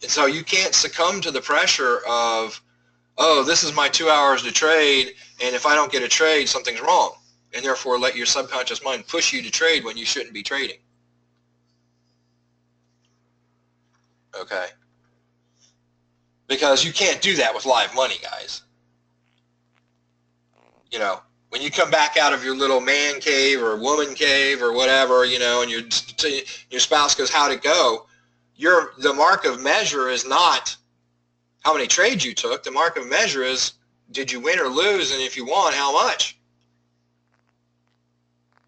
And so you can't succumb to the pressure of, oh, this is my 2 hours to trade, and if I don't get a trade, something's wrong. And therefore let your subconscious mind push you to trade when you shouldn't be trading. Okay? Because you can't do that with live money, guys. When you come back out of your little man cave or woman cave or whatever, and your spouse goes, how'd it go? The mark of measure is not how many trades you took. The mark of measure is, did you win or lose? And if you won, how much?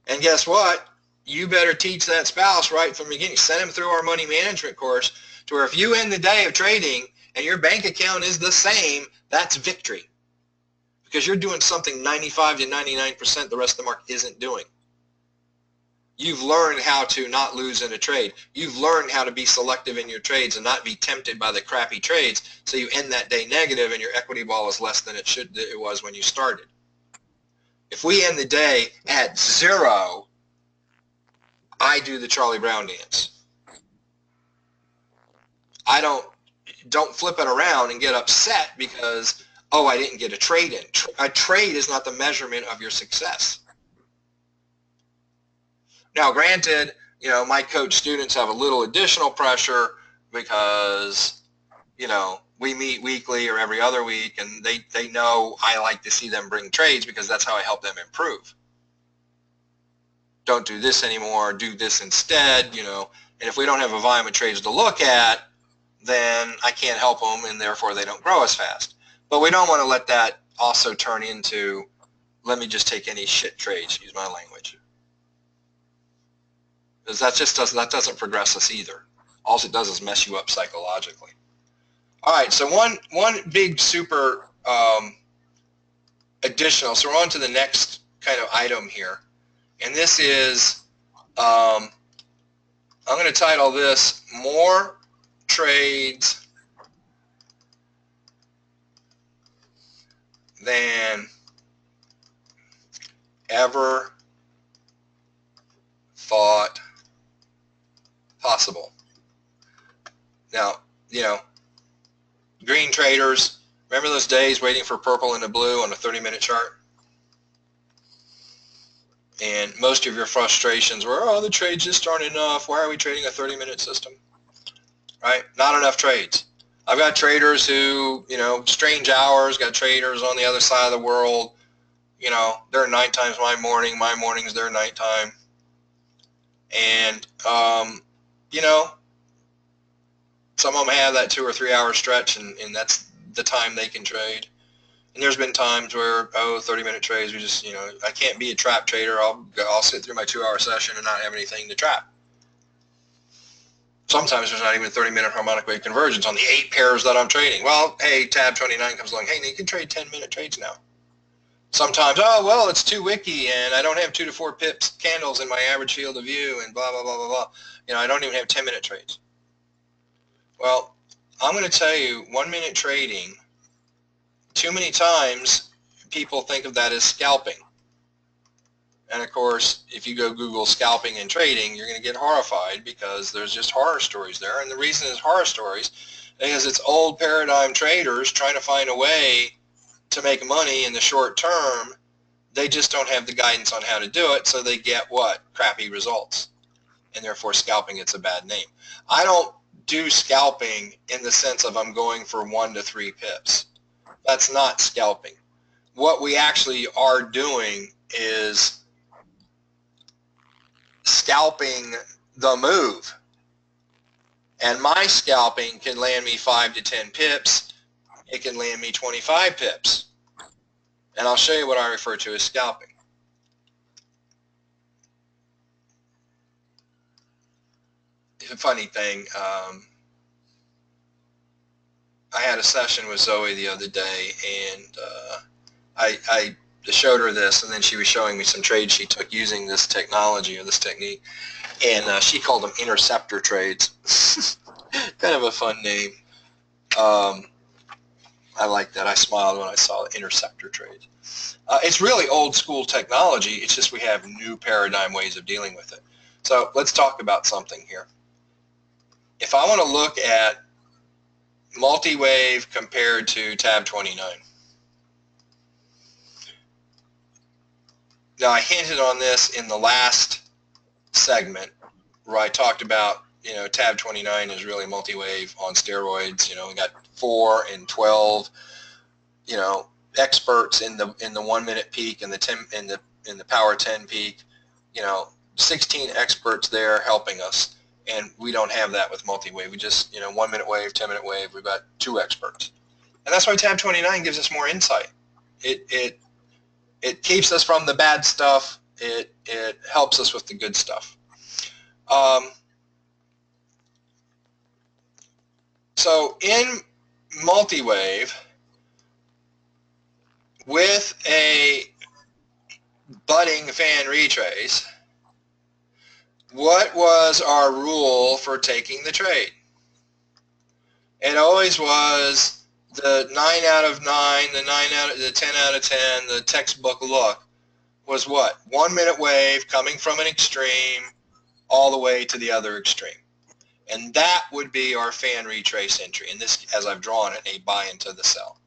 And guess what? You better teach that spouse right from the beginning. Send him through our money management course to where if you end the day of trading and your bank account is the same, that's victory. Because you're doing something 95 to 99% the rest of the market isn't doing. You've learned how to not lose in a trade. You've learned how to be selective in your trades and not be tempted by the crappy trades, so you end that day negative and your equity ball is less than it was when you started. If we end the day at 0, I do the Charlie Brown dance. I don't flip it around and get upset because, oh, I didn't get a trade in. A trade is not the measurement of your success. Now, granted, my coach students have a little additional pressure because, we meet weekly or every other week, and they know I like to see them bring trades because that's how I help them improve. Don't do this anymore, do this instead, and if we don't have a volume of trades to look at, then I can't help them, and therefore they don't grow as fast. But we don't want to let that also turn into, let me just take any shit trades, use my language. Because that doesn't progress us either. All it does is mess you up psychologically. All right, so one big super additional, so we're on to the next kind of item here. And this is, I'm going to title this, More Trades Than Ever Thought Possible. Now, green traders, remember those days waiting for purple and the blue on a 30-minute chart? And most of your frustrations were, oh, the trades just aren't enough. Why are we trading a 30-minute system? Right? Not enough trades. I've got traders who, strange hours, got traders on the other side of the world. They're night times my morning's their nighttime. And, some of them have that 2 or 3 hour stretch, and that's the time they can trade. And there's been times where, 30-minute trades, we just, I can't be a trap trader. I'll sit through my 2-hour session and not have anything to trap. Sometimes there's not even 30-minute harmonic wave convergence on the 8 pairs that I'm trading. Well, hey, TAB29 comes along. Hey, you can trade 10-minute trades now. Sometimes, oh, well, it's too wicky, and I don't have 2 to 4 pips candles in my average field of view, and blah, blah, blah, blah, blah. I don't even have 10-minute trades. Well, I'm going to tell you, 1-minute trading, too many times people think of that as scalping. And of course, if you go Google scalping and trading, you're going to get horrified because there's just horror stories there. And the reason it's horror stories is it's old paradigm traders trying to find a way to make money in the short term. They just don't have the guidance on how to do it, so they get what? Crappy results. And therefore scalping gets a bad name. I don't do scalping in the sense of I'm going for 1 to 3 pips. That's not scalping. What we actually are doing is scalping the move. And my scalping can land me 5 to 10 pips. It can land me 25 pips. And I'll show you what I refer to as scalping. funny thing. I had a session with Zoe the other day, and I showed her this, and then she was showing me some trades she took using this technology or this technique, and she called them interceptor trades. Kind of a fun name. I like that. I smiled when I saw interceptor trades. It's really old school technology. It's just we have new paradigm ways of dealing with it. So let's talk about something here. If I want to look at multi-wave compared to TAB29. Now I hinted on this in the last segment where I talked about, TAB29 is really multi-wave on steroids. We got 4 and 12, experts in the 1 minute peak and the 10 in the power 10 peak, 16 experts there helping us, and we don't have that with multi-wave. We just 1 minute wave, 10 minute wave. We've got 2 experts, and that's why TAB29 gives us more insight. It keeps us from the bad stuff. It helps us with the good stuff. So in multi-wave, with a budding fan retrace, what was our rule for taking the trade? It always was the 9 out of 9, the 10 out of 10, the textbook look was what? 1 minute wave coming from an extreme all the way to the other extreme. And that would be our fan retrace entry. And this, as I've drawn it, a buy into the sell.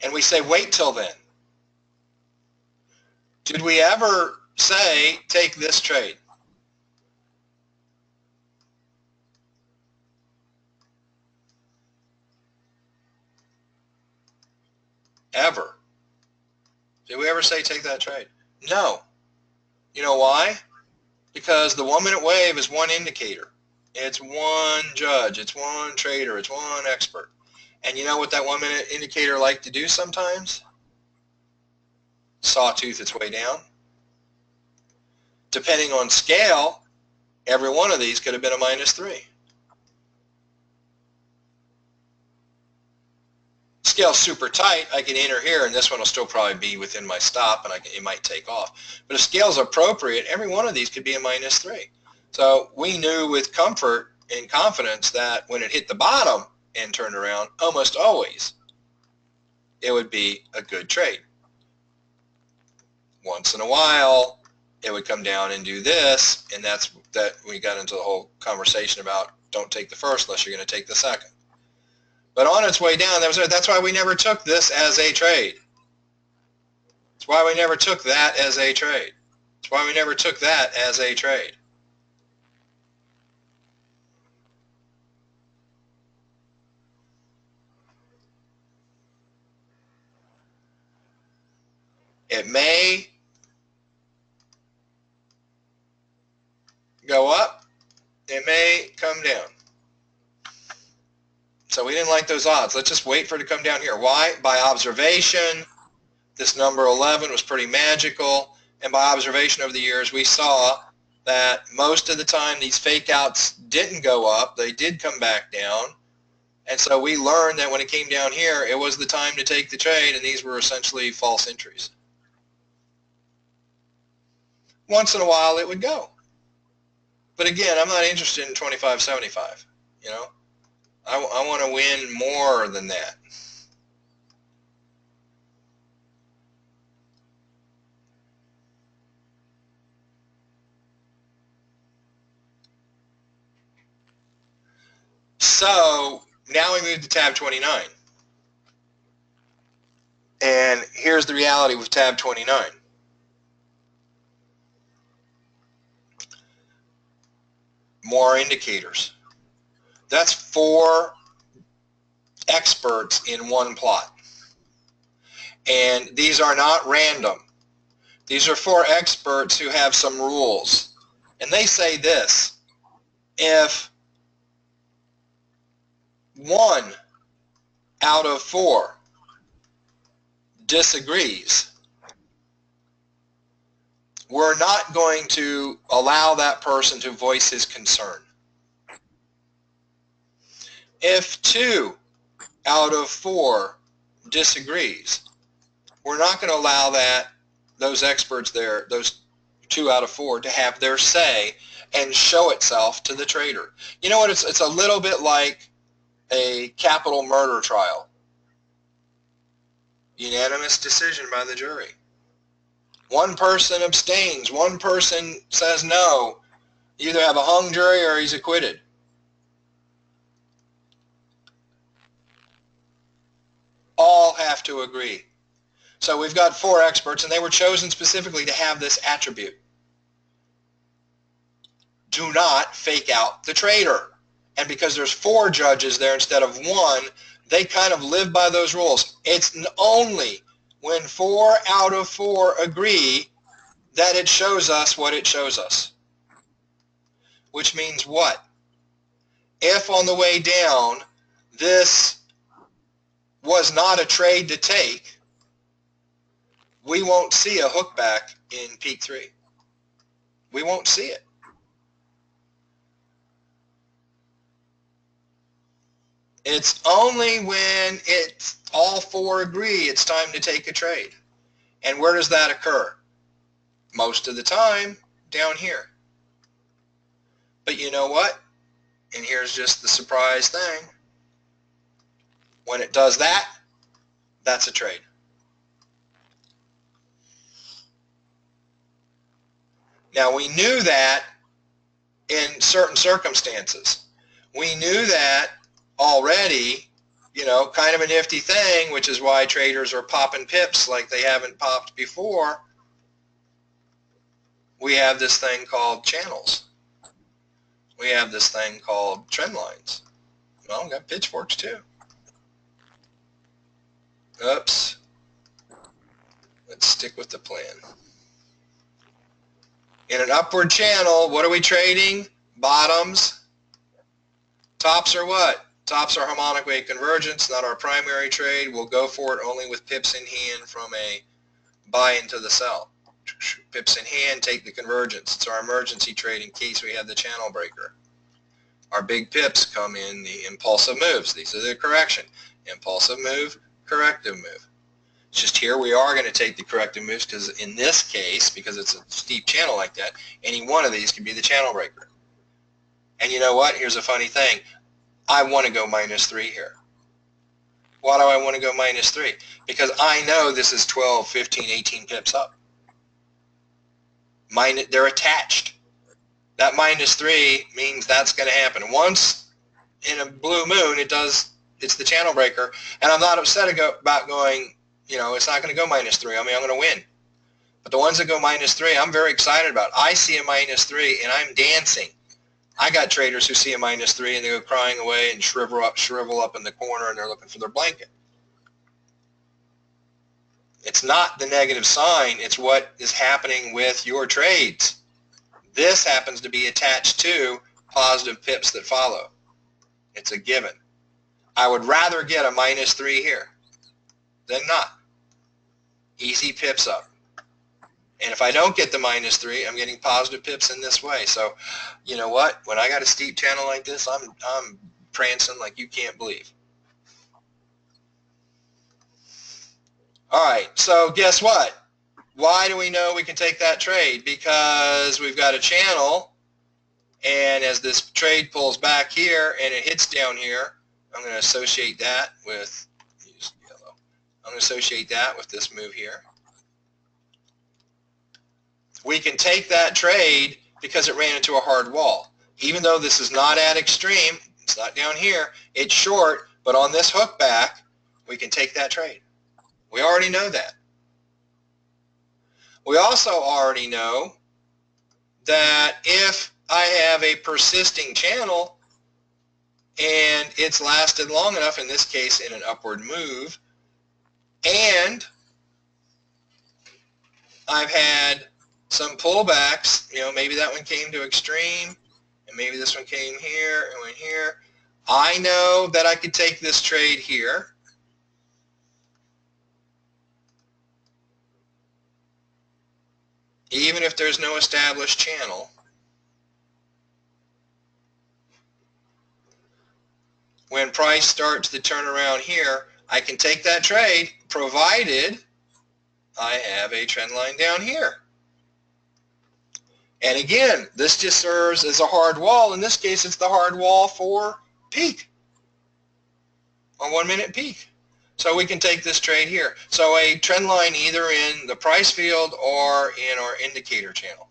And we say, wait till then. Did we ever say, take this trade? Ever? Did we ever say, take that trade? No. You know why? Because the 1 minute wave is one indicator. It's one judge. It's one trader. It's one expert. And you know what that 1 minute indicator like to do sometimes? Sawtooth its way down. Depending on scale, every one of these could have been a -3. Scale super tight, I can enter here, and this one will still probably be within my stop, and it might take off. But if scale's appropriate, every one of these could be a -3. So we knew with comfort and confidence that when it hit the bottom and turned around, almost always it would be a good trade. Once in a while, it would come down and do this, and that we got into the whole conversation about don't take the first unless you're going to take the second. But on its way down, that's why we never took this as a trade. That's why we never took that as a trade. That's why we never took that as a trade. It may go up. It may come down. So we didn't like those odds. Let's just wait for it to come down here. Why? By observation, this number 11 was pretty magical. And by observation over the years, we saw that most of the time these fake outs didn't go up. They did come back down. And so we learned that when it came down here, it was the time to take the trade, and these were essentially false entries. Once in a while, it would go. But again, I'm not interested in 25.75, I want to win more than that. So now we move to TAB29. And here's the reality with TAB29. More indicators. That's 4 experts in one plot. And these are not random. These are 4 experts who have some rules. And they say this: if 1 out of 4 disagrees, we're not going to allow that person to voice his concern. If 2 out of 4 disagrees, we're not going to allow those experts there, those 2 out of 4, to have their say and show itself to the trader. You know what? It's a little bit like a capital murder trial. Unanimous decision by the jury. One person abstains, one person says no. You either have a hung jury or he's acquitted. All have to agree. So we've got 4 experts, and they were chosen specifically to have this attribute. Do not fake out the trader. And because there's 4 judges there instead of 1, they kind of live by those rules. It's only when 4 out of 4 agree that it shows us what it shows us. Which means what? If on the way down this was not a trade to take, we won't see a hook back in peak 3. We won't see it. It's only when all 4 agree it's time to take a trade. And where does that occur? Most of the time, down here. But you know what? And here's just the surprise thing. When it does that, that's a trade. Now, we knew that in certain circumstances. We knew that already, you know, kind of a nifty thing, which is why traders are popping pips like they haven't popped before. We have this thing called channels. We have this thing called trend lines. Well, we got pitchforks too. Oops. Let's stick with the plan. In an upward channel, what are we trading? Bottoms. Tops are what? Tops are harmonic wave convergence, not our primary trade. We'll go for it only with pips in hand from a buy into the sell. Pips in hand, take the convergence. It's our emergency trade in case we have the channel breaker. Our big pips come in the impulsive moves. These are the correction. Impulsive move, corrective move. It's just here we are going to take the corrective moves because in this case, because it's a steep channel like that, any one of these can be the channel breaker. And you know what? Here's a funny thing. I want to go -3 here. Why do I want to go -3? Because I know this is 12, 15, 18 pips up. They're attached. That -3 means that's going to happen. Once in a blue moon, it's the channel breaker, and I'm not upset about going, you know, it's not going to go -3. I mean, I'm going to win. But the ones that go -3, I'm very excited about. I see a -3, and I'm dancing. I got traders who see a -3, and they go crying away and shrivel up in the corner, and they're looking for their blanket. It's not the negative sign. It's what is happening with your trades. This happens to be attached to positive pips that follow. It's a given. I would rather get a -3 here than not. Easy pips up. And if I don't get the -3, I'm getting positive pips in this way. So, you know what? When I got a steep channel like this, I'm prancing like you can't believe. All right, so guess what? Why do we know we can take that trade? Because we've got a channel, and as this trade pulls back here and it hits down here, I'm going to associate that with, use yellow. I'm going to associate that with this move here. We can take that trade because it ran into a hard wall. Even though this is not at extreme, it's not down here, it's short, but on this hook back, we can take that trade. We already know that. We also already know that if I have a persisting channel and it's lasted long enough, in this case in an upward move, and I've had some pullbacks, you know, maybe that one came to extreme, and maybe this one came here and went here, I know that I could take this trade here, even if there's no established channel, when price starts to turn around here, I can take that trade provided I have a trend line down here. And again, this just serves as a hard wall. In this case, it's the hard wall for peak, a 1 minute peak. So we can take this trade here. So a trend line either in the price field or in our indicator channel.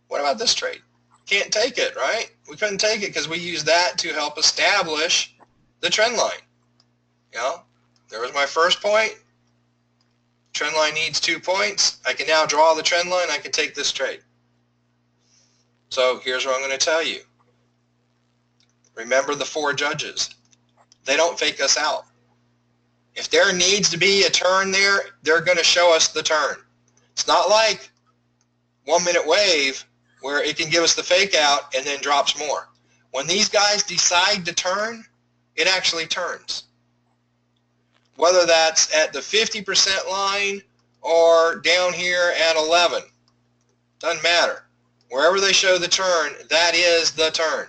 What about this trade? Can't take it, right? We couldn't take it because we used that to help establish the trend line. You know, there was my first point. Trend line needs 2 points. I can now draw the trend line. I can take this trade. So here's what I'm going to tell you. Remember the 4 judges. They don't fake us out. If there needs to be a turn there, they're going to show us the turn. It's not like 1 minute wave where it can give us the fake out and then drops more. When these guys decide to turn, it actually turns. Whether that's at the 50% line or down here at 11, doesn't matter. Wherever they show the turn, that is the turn.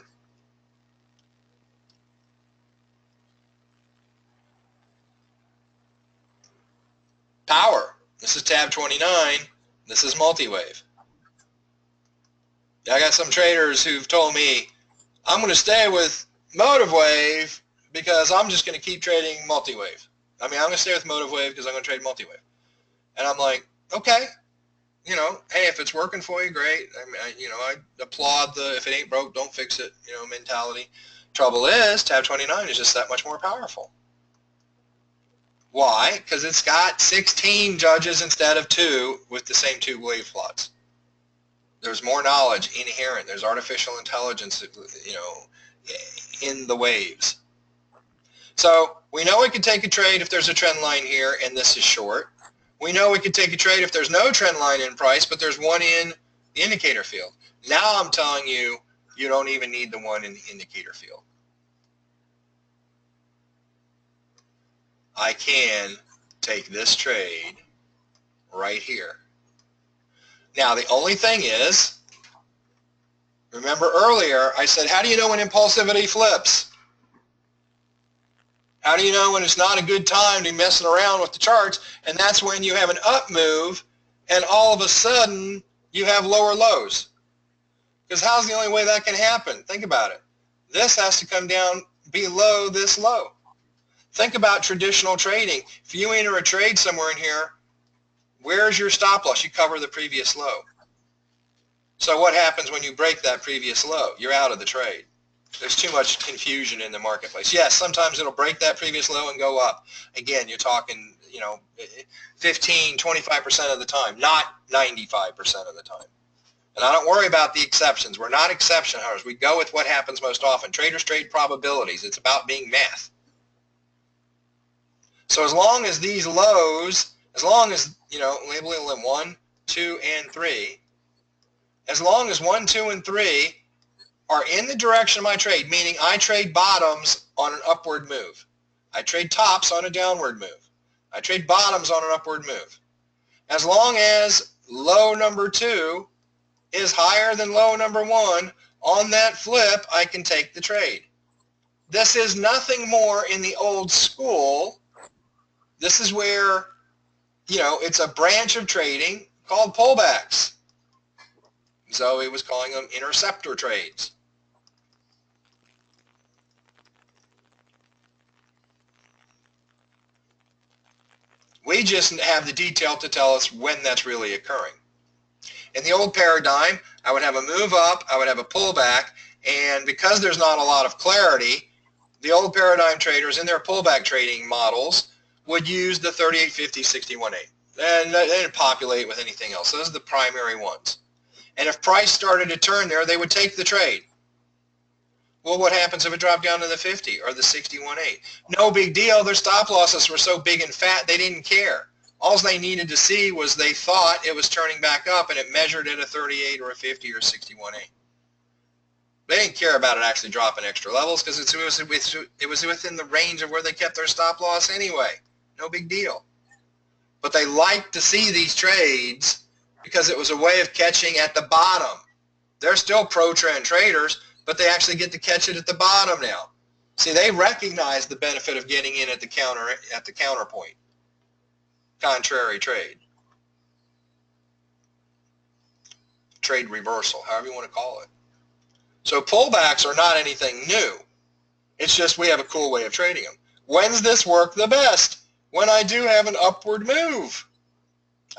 Power. This is tab 29. This is multi-wave. I got some traders who've told me, I'm going to stay with motive wave because I'm just going to keep trading multi-wave. I mean, I'm going to stay with motive wave because I'm going to trade multi-wave. And I'm like, okay. You know, hey, if it's working for you, great. I mean, I applaud the if it ain't broke, don't fix it, mentality. Trouble is, tab 29 is just that much more powerful. Why? Because it's got 16 judges instead of 2 with the same 2 wave plots. There's more knowledge inherent. There's artificial intelligence, in the waves. So we know we can take a trade if there's a trend line here and this is short. We know we could take a trade if there's no trend line in price, but there's one in the indicator field. Now I'm telling you, you don't even need the one in the indicator field. I can take this trade right here. Now the only thing is, remember earlier I said, how do you know when impulsivity flips? How do you know when it's not a good time to be messing around with the charts? And that's when you have an up move and all of a sudden you have lower lows. Because how's the only way that can happen? Think about it. This has to come down below this low. Think about traditional trading. If you enter a trade somewhere in here, where's your stop loss? You cover the previous low. So what happens when you break that previous low? You're out of the trade. There's too much confusion in the marketplace. Yes, sometimes it'll break that previous low and go up. Again, you're talking, 15, 25% of the time, not 95% of the time. And I don't worry about the exceptions. We're not exception hunters. We go with what happens most often. Traders trade probabilities. It's about being math. So as long as these lows, as long as, labeling them 1, 2, and 3, as long as 1, 2, and 3 are in the direction of my trade, meaning I trade bottoms on an upward move. I trade tops on a downward move. I trade bottoms on an upward move. As long as low number 2 is higher than low number 1, on that flip, I can take the trade. This is nothing more in the old school. This is where, it's a branch of trading called pullbacks. So he was calling them interceptor trades. We just have the detail to tell us when that's really occurring. In the old paradigm, I would have a move up, I would have a pullback, and because there's not a lot of clarity, the old paradigm traders in their pullback trading models would use the 3850, 61.8. And they didn't populate with anything else. Those are the primary ones. And if price started to turn there, they would take the trade. Well, what happens if it dropped down to the 50 or the 61.8? No big deal. Their stop losses were so big and fat, they didn't care. All they needed to see was they thought it was turning back up and it measured at a 38 or a 50 or 61.8. They didn't care about it actually dropping extra levels because it was within the range of where they kept their stop loss anyway. No big deal. But they like to see these trades because it was a way of catching at the bottom. They're still pro-trend traders, but they actually get to catch it at the bottom now. See, they recognize the benefit of getting in at the counterpoint. Contrary trade. Trade reversal, however you want to call it. So pullbacks are not anything new. It's just we have a cool way of trading them. When's this work the best? When I do have an upward move.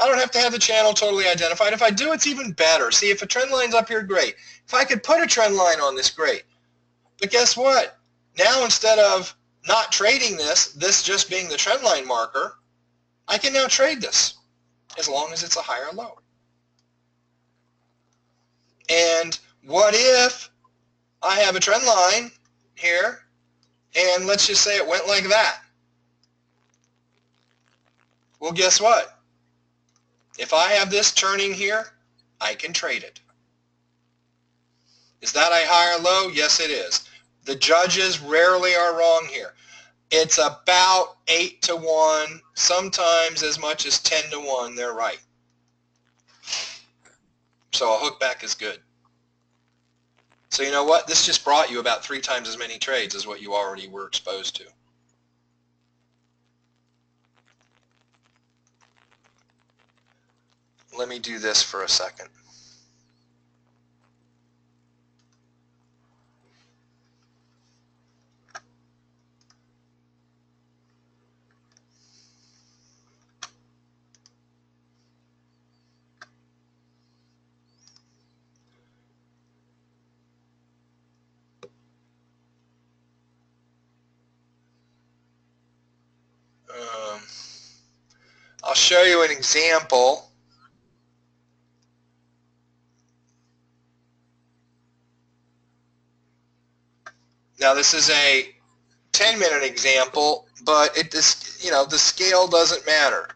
I don't have to have the channel totally identified. If I do, it's even better. See, if a trend line's up here, great. If I could put a trend line on this, great. But guess what? Now instead of not trading this just being the trend line marker, I can now trade this as long as it's a higher low. And what if I have a trend line here, and let's just say it went like that? Well, guess what? If I have this turning here, I can trade it. Is that a higher low? Yes, it is. The judges rarely are wrong here. It's about 8 to 1, sometimes as much as 10 to 1, they're right. So a hook back is good. So you know what? This just brought you about 3 times as many trades as what you already were exposed to. Let me do this for a second. I'll show you an example. Now this is a 10-minute example, but the scale doesn't matter.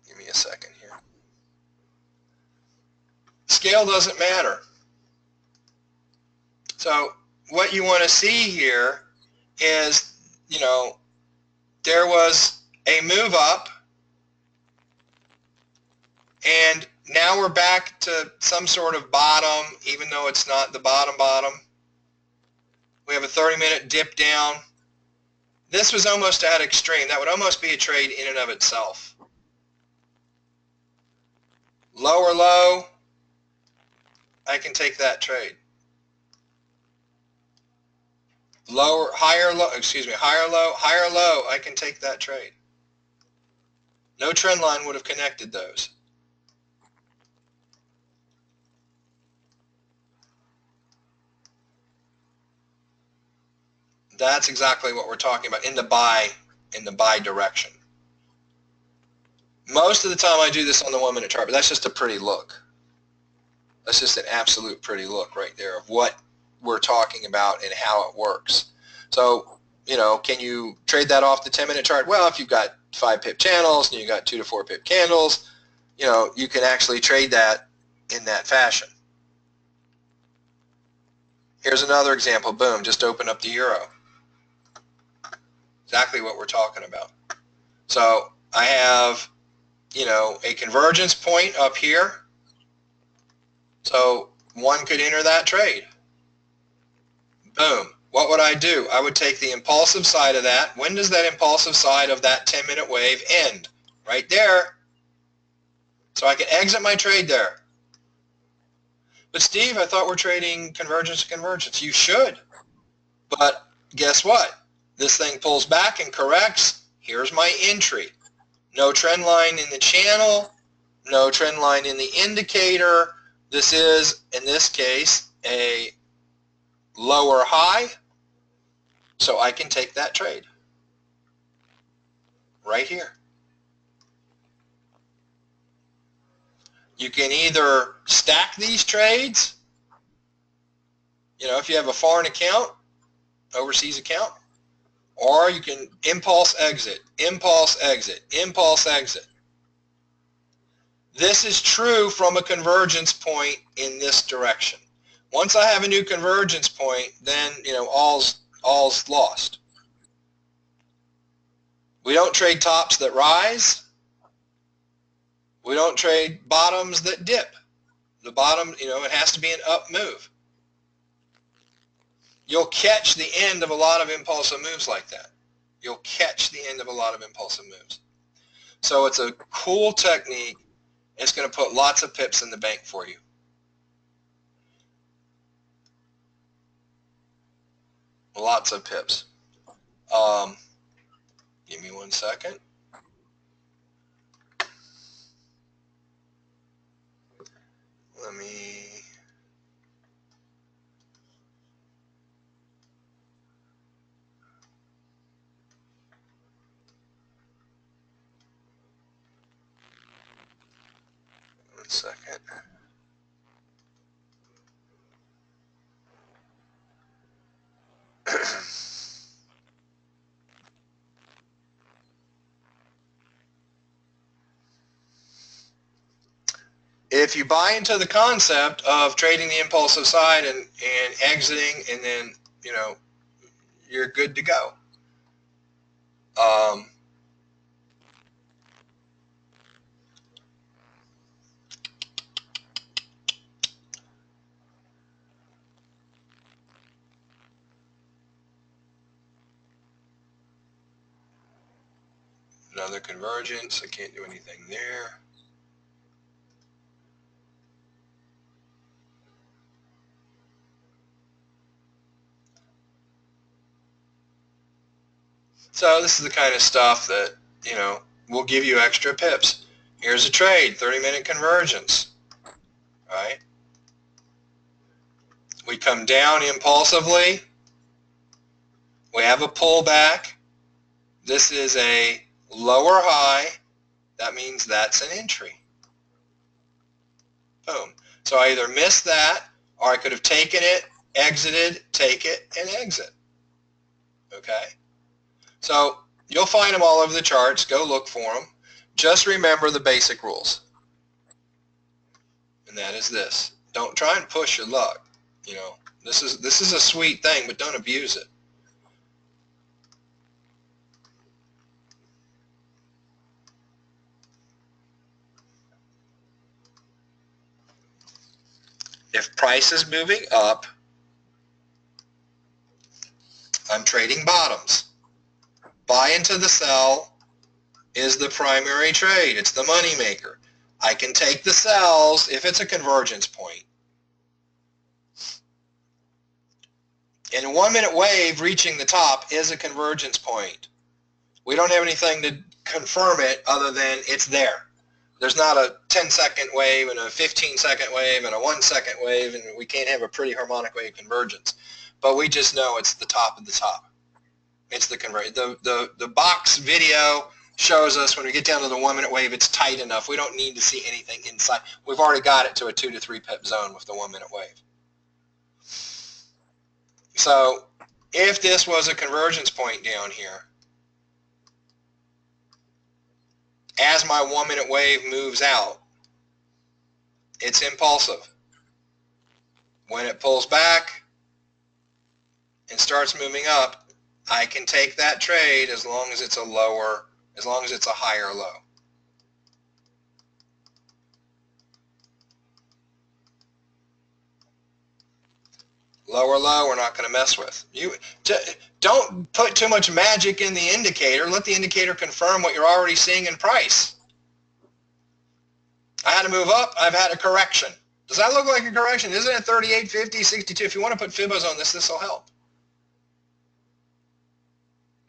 Give me a second here. Scale doesn't matter. So what you want to see here is, there was a move up, and now we're back to some sort of bottom, even though it's not the bottom. We have a 30-minute dip down. This was almost at extreme. That would almost be a trade in and of itself. Lower low, I can take that trade. Higher low, I can take that trade. No trend line would have connected those. That's exactly what we're talking about in the buy direction. Most of the time I do this on the 1-minute chart, but that's just a pretty look. That's just an absolute pretty look right there of what we're talking about and how it works. So, can you trade that off the 10-minute chart? Well, if you've got 5-pip channels and you've got 2 to 4-pip candles, you can actually trade that in that fashion. Here's another example. Boom, just open up the euro. Exactly what we're talking about. So I have, a convergence point up here. So one could enter that trade. Boom. What would I do? I would take the impulsive side of that. When does that impulsive side of that 10-minute wave end? Right there. So I can exit my trade there. But Steve, I thought we're trading convergence to convergence. You should. But guess what? This thing pulls back and corrects. Here's my entry. No trend line in the channel. No trend line in the indicator. This is, in this case, a lower high. So I can take that trade. Right here. You can either stack these trades, if you have a foreign account, overseas account, or you can impulse exit, impulse exit, impulse exit. This is true from a convergence point in this direction. Once I have a new convergence point, then all's lost. We don't trade tops that rise. We don't trade bottoms that dip. The bottom, it has to be an up move. You'll catch the end of a lot of impulsive moves like that. You'll catch the end of a lot of impulsive moves. So it's a cool technique. It's going to put lots of pips in the bank for you. Lots of pips. Give me 1 second. Let me... One second. If you buy into the concept of trading the impulsive side and exiting, and then, you're good to go. Another convergence. I can't do anything there. So this is the kind of stuff that, will give you extra pips. Here's a trade, 30-minute convergence, right? We come down impulsively. We have a pullback. This is a lower high. That means that's an entry. Boom. So I either missed that, or I could have taken it, exited, take it, and exit. Okay? So you'll find them all over the charts. Go look for them. Just remember the basic rules. And that is this. Don't try and push your luck. This is a sweet thing, but don't abuse it. If price is moving up, I'm trading bottoms. Buy into the sell is the primary trade. It's the money maker. I can take the sells if it's a convergence point. And a 1-minute wave reaching the top is a convergence point. We don't have anything to confirm it other than it's there. There's not a 10-second wave and a 15-second wave and a 1-second wave, and we can't have a pretty harmonic wave convergence. But we just know it's the top of the top. It's the convergence. The box video shows us when we get down to the 1-minute wave, it's tight enough. We don't need to see anything inside. We've already got it to a 2 to 3 pip zone with the 1-minute wave. So if this was a convergence point down here, as my 1-minute wave moves out, it's impulsive. When it pulls back and starts moving up, I can take that trade as long as it's a higher low. Lower low, we're not going to mess with. Don't put too much magic in the indicator. Let the indicator confirm what you're already seeing in price. I had to move up. I've had a correction. Does that look like a correction? Isn't it 38, 50, 62? If you want to put fibos on this, this will help.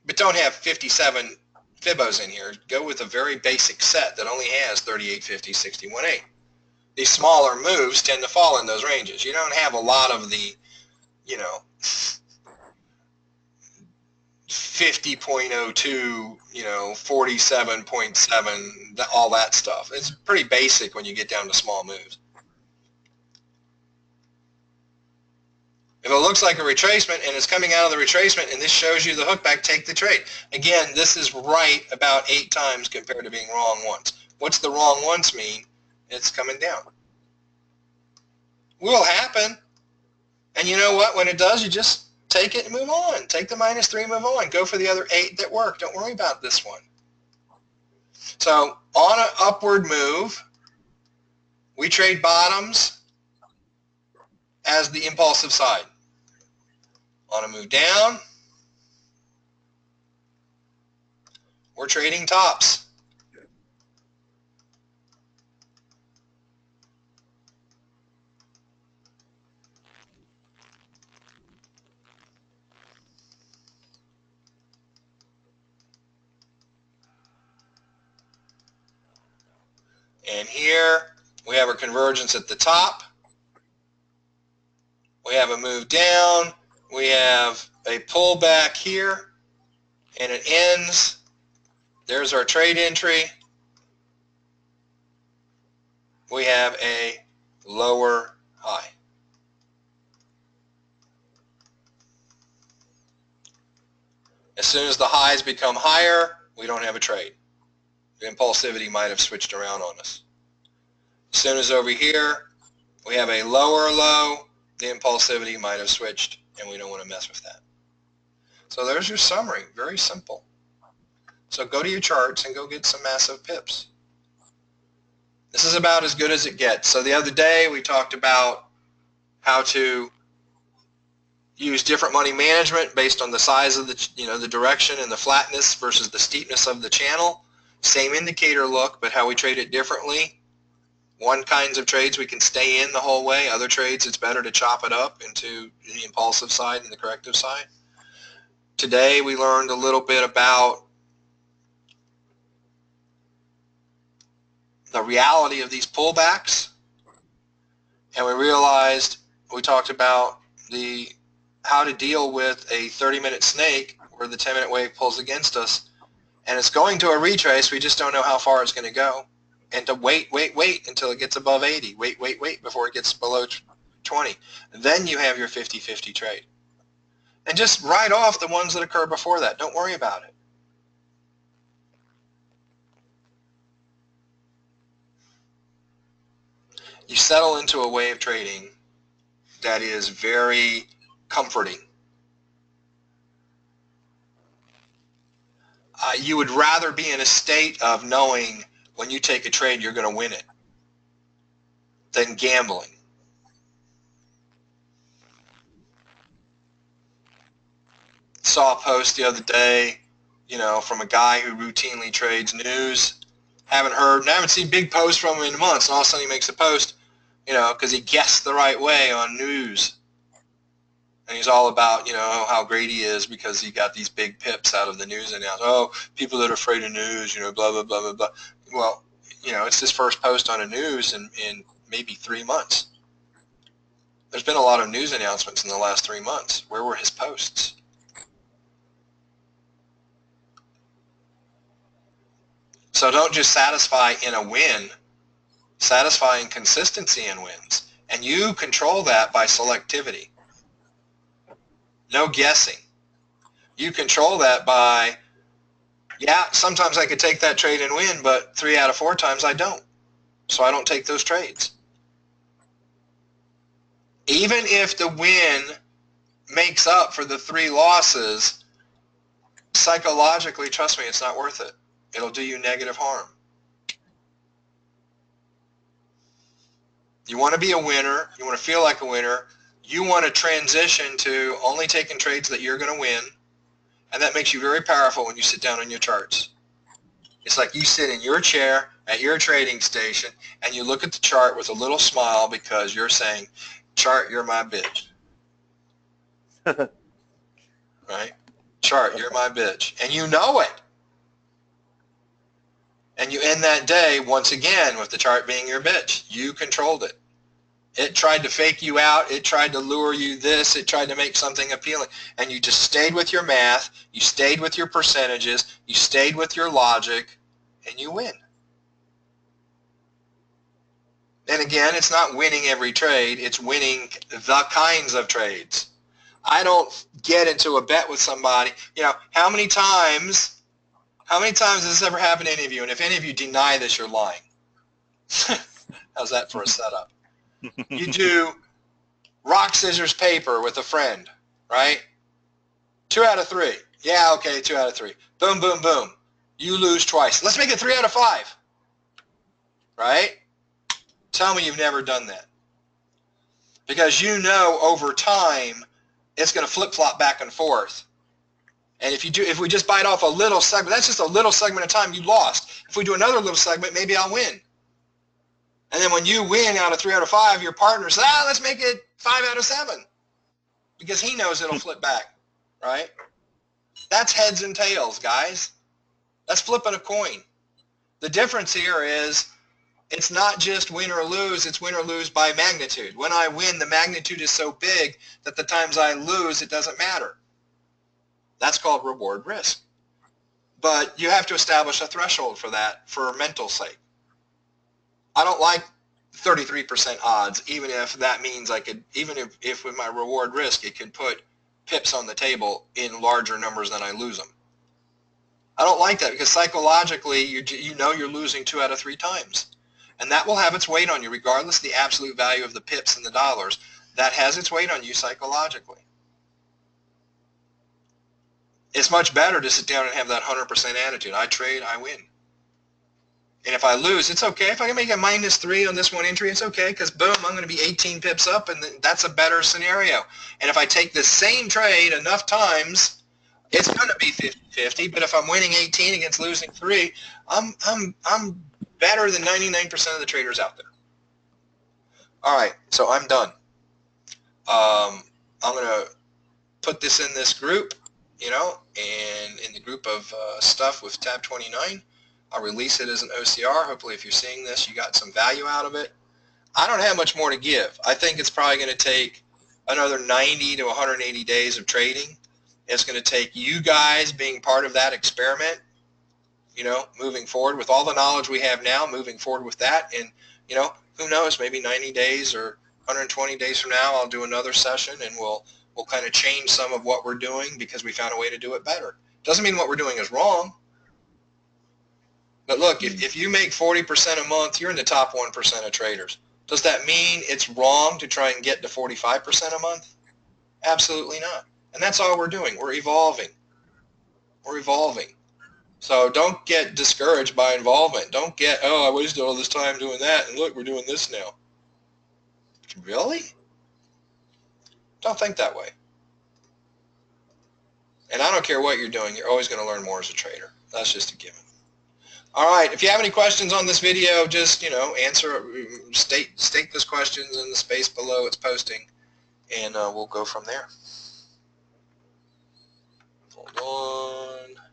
But don't have 57 fibos in here. Go with a very basic set that only has 38, 50, 61, 8. These smaller moves tend to fall in those ranges. You don't have a lot of the 50.02, 47.7, all that stuff. It's pretty basic when you get down to small moves. If it looks like a retracement and it's coming out of the retracement and this shows you the hook back, take the trade. Again, this is right about 8 times compared to being wrong once. What's the wrong once mean? It's coming down. Will happen. And you know what? When it does, you just take it and move on. Take the -3, move on. Go for the other 8 that work. Don't worry about this one. So on an upward move, we trade bottoms as the impulsive side. On a move down, we're trading tops. And here we have a convergence at the top. We have a move down. We have a pullback here, and it ends. There's our trade entry. We have a lower high. As soon as the highs become higher, we don't have a trade. The impulsivity might have switched around on us. As soon as over here, we have a lower low, the impulsivity might have switched, and we don't want to mess with that. So there's your summary. Very simple. So go to your charts and go get some massive pips. This is about as good as it gets. So the other day we talked about how to use different money management based on the size of the, the direction and the flatness versus the steepness of the channel. Same indicator look, but how we trade it differently. One kinds of trades we can stay in the whole way. Other trades it's better to chop it up into the impulsive side and the corrective side. Today we learned a little bit about the reality of these pullbacks, and we talked about how to deal with a 30-minute snake where the 10-minute wave pulls against us, and it's going to a retrace. We just don't know how far it's going to go, and to wait until it gets above 80. Wait before it gets below 20. Then you have your 50-50 trade, and just write off the ones that occur before that. Don't worry about it. You settle into a way of trading that is very comforting. You would rather be in a state of knowing when you take a trade you're going to win it than gambling. Saw a post the other day, from a guy who routinely trades news. Haven't seen big posts from him in months, and all of a sudden he makes a post, because he guessed the right way on news. And he's all about, how great he is because he got these big pips out of the news announcement. Oh, people that are afraid of news, blah, blah, blah, blah, blah. Well, it's his first post on a news in maybe 3 months. There's been a lot of news announcements in the last 3 months. Where were his posts? So don't just satisfy in a win. Satisfy in consistency in wins. And you control that by selectivity. No guessing. You control that by, sometimes I could take that trade and win, but 3 out of 4 times I don't. So I don't take those trades. Even if the win makes up for the 3 losses, psychologically, trust me, it's not worth it. It'll do you negative harm. You want to be a winner. You want to feel like a winner. You want to transition to only taking trades that you're going to win, and that makes you very powerful when you sit down on your charts. It's like you sit in your chair at your trading station, and you look at the chart with a little smile because you're saying, chart, you're my bitch. Right? Chart, you're my bitch. And you know it. And you end that day, once again, with the chart being your bitch. You controlled it. It tried to fake you out. It tried to lure you this. It tried to make something appealing. And you just stayed with your math. You stayed with your percentages. You stayed with your logic. And you win. And again, it's not winning every trade. It's winning the kinds of trades. I don't get into a bet with somebody. How many times has this ever happened to any of you? And if any of you deny this, you're lying. How's that for a setup? You do rock, scissors, paper with a friend, right? 2 out of 3. Yeah, okay, 2 out of 3. Boom, boom, boom. You lose twice. Let's make it 3 out of 5. Right? Tell me you've never done that. Because you know over time it's going to flip-flop back and forth. And if we just bite off a little segment, that's just a little segment of time you lost. If we do another little segment, maybe I'll win. And then when you win out of 3 out of 5, your partner says, let's make it 5 out of 7. Because he knows it'll flip back, right? That's heads and tails, guys. That's flipping a coin. The difference here is it's not just win or lose, it's win or lose by magnitude. When I win, the magnitude is so big that the times I lose, it doesn't matter. That's called reward risk. But you have to establish a threshold for that for mental sake. I don't like 33% odds, even if that means I could, even if with my reward risk, it could put pips on the table in larger numbers than I lose them. I don't like that because psychologically, you know you're losing 2 out of 3 times. And that will have its weight on you, regardless of the absolute value of the pips and the dollars. That has its weight on you psychologically. It's much better to sit down and have that 100% attitude. I trade, I win. And if I lose, it's okay. If I can make a -3 on this one entry, it's okay because boom, I'm going to be 18 pips up, and that's a better scenario. And if I take the same trade enough times, it's going to be 50-50. But if I'm winning 18 against losing 3, I'm better than 99% of the traders out there. All right, so I'm done. I'm going to put this in this group, and in the group of stuff with TAB29. I'll release it as an OCR. Hopefully if you're seeing this, you got some value out of it. I don't have much more to give. I think it's probably going to take another 90 to 180 days of trading. It's going to take you guys being part of that experiment, moving forward with all the knowledge we have now, moving forward with that. And, who knows, maybe 90 days or 120 days from now, I'll do another session and we'll kind of change some of what we're doing because we found a way to do it better. Doesn't mean what we're doing is wrong. But look, if you make 40% a month, you're in the top 1% of traders. Does that mean it's wrong to try and get to 45% a month? Absolutely not. And that's all we're doing. We're evolving. We're evolving. So don't get discouraged by involvement. Don't get, oh, I wasted all this time doing that, and look, we're doing this now. Really? Don't think that way. And I don't care what you're doing, you're always going to learn more as a trader. That's just a given. All right, if you have any questions on this video, just, state those questions in the space below it's posting, and we'll go from there. Hold on.